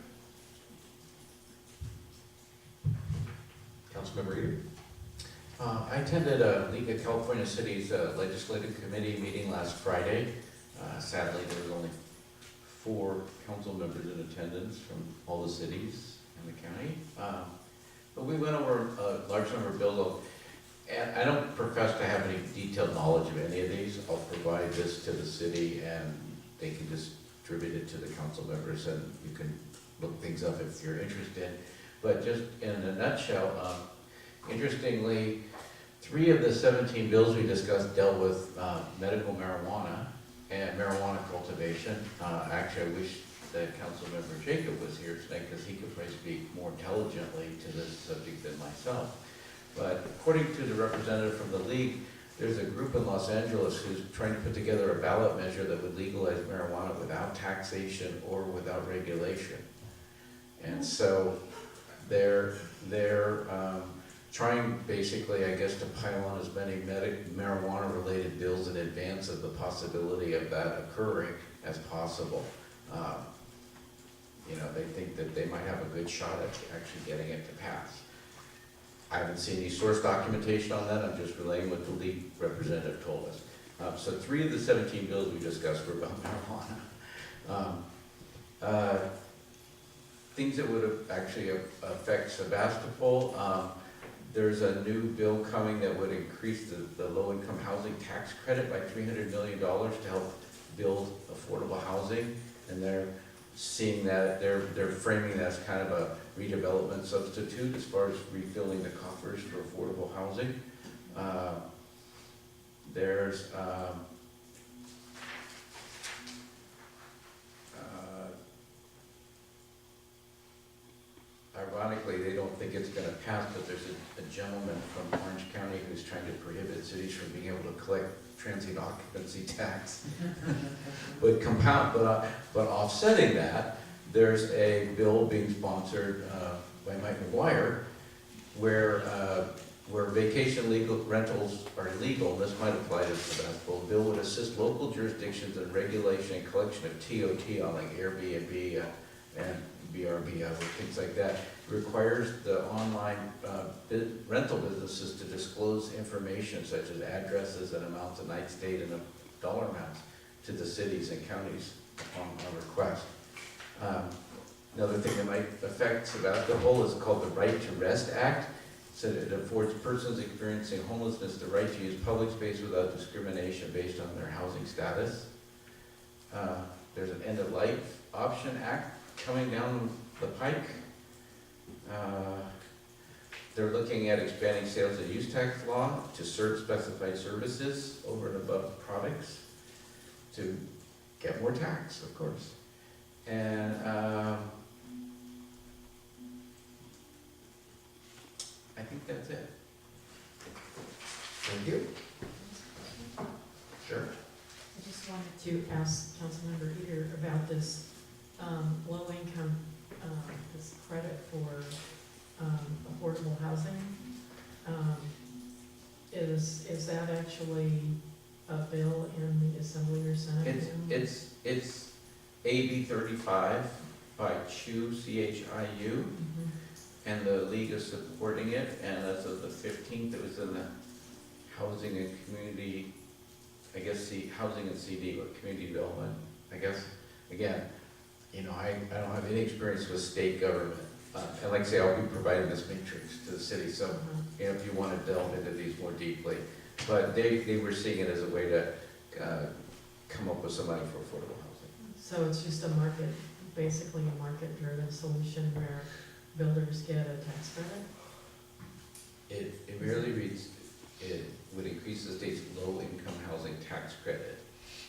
Councilmember Reeder. I attended a League of California Cities Legislative Committee meeting last Friday. Sadly, there was only 4 council members in attendance from all the cities in the county. But we went over a large number of bills. And I don't profess to have any detailed knowledge of any of these. I'll provide this to the city and they can distribute it to the council members, and you can look things up if you're interested. But just in a nutshell, interestingly, 3 of the 17 bills we discussed dealt with medical marijuana and marijuana cultivation. Actually, I wish that Councilmember Jacob was here tonight because he could probably speak more intelligently to this subject than myself. But according to the representative from the league, there's a group in Los Angeles who's trying to put together a ballot measure that would legalize marijuana without taxation or without regulation. And so they're trying basically, I guess, to pile on as many marijuana-related bills in advance of the possibility of that occurring as possible. They think that they might have a good shot at actually getting it to pass. I haven't seen any source documentation on that. I'm just relaying what the league representative told us. So 3 of the 17 bills we discussed were about marijuana. Things that would actually affect Sebastopol. There's a new bill coming that would increase the low-income housing tax credit by $300 million to help build affordable housing. And they're seeing that, they're framing that as kind of a redevelopment substitute as far as refilling the coffers for affordable housing. There's ironically, they don't think it's gonna pass, but there's a gentleman from Orange County who's trying to prohibit cities from being able to collect transient occupancy tax. But offsetting that, there's a bill being sponsored by Mike McGuire where vacation legal rentals are illegal, and this might apply to Sebastopol. The bill would assist local jurisdictions in regulation and collection of TOT on like Airbnb and VRBO, things like that. It requires the online rental businesses to disclose information such as addresses and amounts of night stayed and dollar amounts to the cities and counties upon request. Another thing that might affect Sebastopol is called the Right to Rest Act. So it affords persons experiencing homelessness the right to use public space without discrimination based on their housing status. There's an End of Life Option Act coming down the pike. They're looking at expanding sales and use tax law to serve specified services over and above products to get more tax, of course. And I think that's it. Thank you. Sure. I just wanted to ask Councilmember Eater about this low income, this credit for affordable housing. Is that actually a bill in the Assembly or Senate? It's AB 35 by CHIU, C-H-I-U. Mhm. And the league is supporting it, and as of the 15th, it was in the Housing and Community, I guess, Housing and CD, or Community Development, I guess. Again, you know, I don't have any experience with state government. And like I say, I'll be providing this matrix to the city, so, you know, if you want to delve into these more deeply. But they were seeing it as a way to come up with some money for affordable housing. So it's just a market, basically a market-driven solution where builders get a tax credit? It merely reads, it would increase the state's low-income housing tax credit,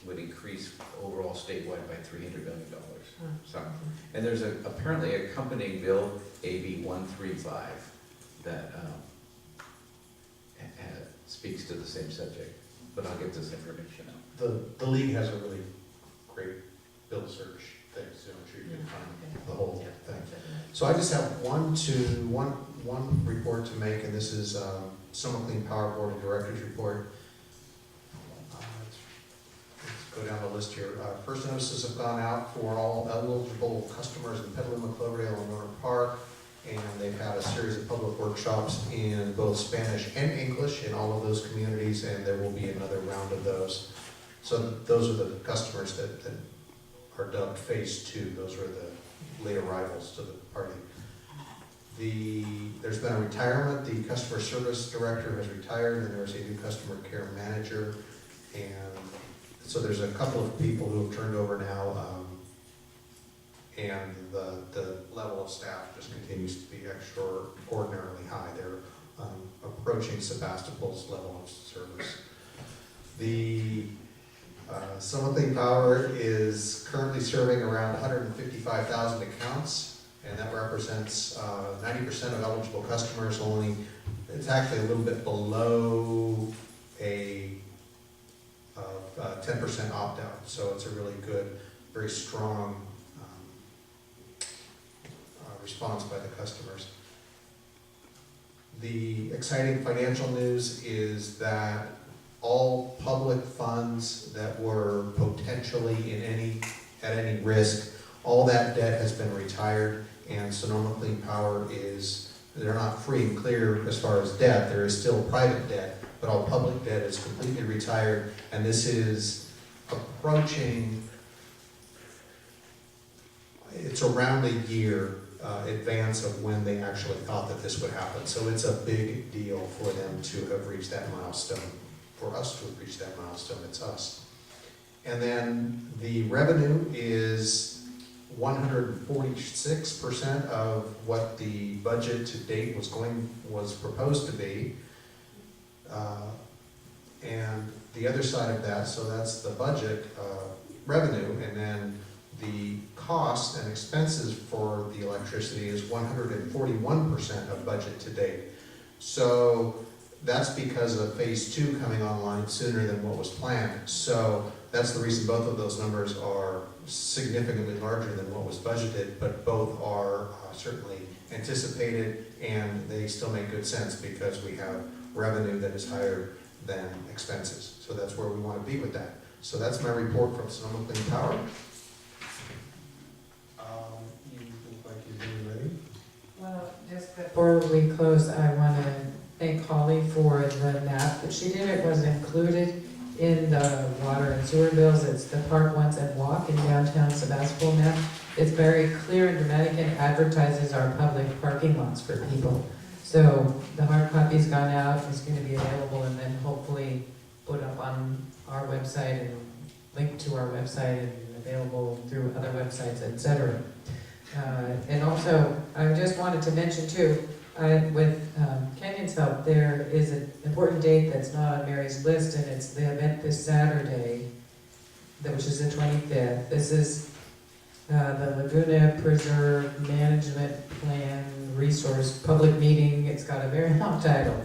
would increase overall statewide by $300 million. So, and there's apparently a accompanying bill, AB 135, that speaks to the same subject, but I'll get this information out. The league has a really great bill search thing, so I'm sure you can find the whole thing. So I just have one report to make, and this is Sonoma Clean Power Board of Directors report. Let's go down the list here. First notices have gone out for all eligible customers in Petaluma, Cloverdale, and Miller Park, and they've had a series of public workshops in both Spanish and English in all of those communities, and there will be another round of those. So those are the customers that are dubbed Phase 2. Those are the late arrivals to the party. There's been a retirement. The customer service director has retired, and there's a new customer care manager. And so there's a couple of people who have turned over now, and the level of staff just continues to be extraordinarily high. They're approaching Sebastopol's level of service. The Sonoma Clean Power is currently serving around 155,000 accounts, and that represents 90% of eligible customers. Only, it's actually a little bit below a 10% opt-out, so it's a really good, very strong response by the customers. The exciting financial news is that all public funds that were potentially at any risk, all that debt has been retired, and Sonoma Clean Power they're not free and clear as far as debt. There is still private debt, but all public debt is completely retired, and this is approaching, it's around a year advance of when they actually thought that this would happen. So it's a big deal for them to have reached that milestone. For us to have reached that milestone, it's us. And then the revenue is 146% of what the budget to date was proposed to be. And the other side of that, so that's the budget revenue, and then the cost and expenses for the electricity is 141% of budget to date. So that's because of phase 2 coming online sooner than what was planned. So that's the reason both of those numbers are significantly larger than what was budgeted, but both are certainly anticipated, and they still make good sense because we have revenue that is higher than expenses. So that's where we want to be with that. So that's my report from Sonoma Clean Power. You look like you're getting ready. Well, just before we close, I want to thank Holly for the map that she did. It was included in the water and sewer bills. It's the Park Once and Walk in downtown Sebastopol map. It's very clear and dramatic and advertises our public parking lots for people. So the hard copy's gone out, it's going to be available, and then hopefully put up on our website and linked to our website and available through other websites, etc. And also, I just wanted to mention too, with Kenyon's help, there is an important date that's not on Mary's list, and it's the event this Saturday, which is the 25th. This is the Laguna Preserve Management Plan Resource Public Meeting. It's got a very long title.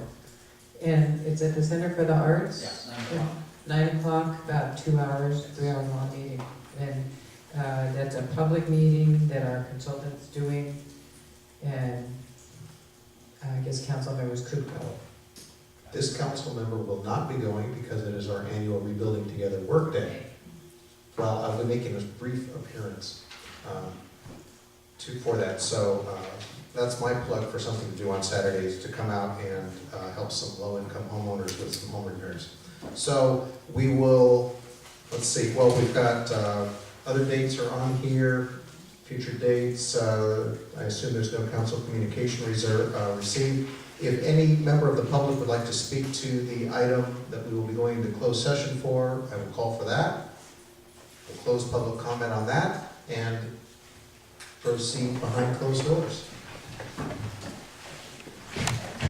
And it's at the Center for the Arts. Yes, 9 o'clock, about 2 hours, 3 hour long meeting. And that's a public meeting that our consultant's doing, and I guess council members could go. This council member will not be going because it is our annual Rebuilding Together work day. Well, I'll be making a brief appearance for that. So that's my plug for something to do on Saturdays, to come out and help some low-income homeowners with some home repairs. So we will, let's see, well, we've got other dates are on here, future dates. I assume there's no council communication received. If any member of the public would like to speak to the item that we will be going into closed session for, I will call for that. We'll close public comment on that and proceed behind closed doors.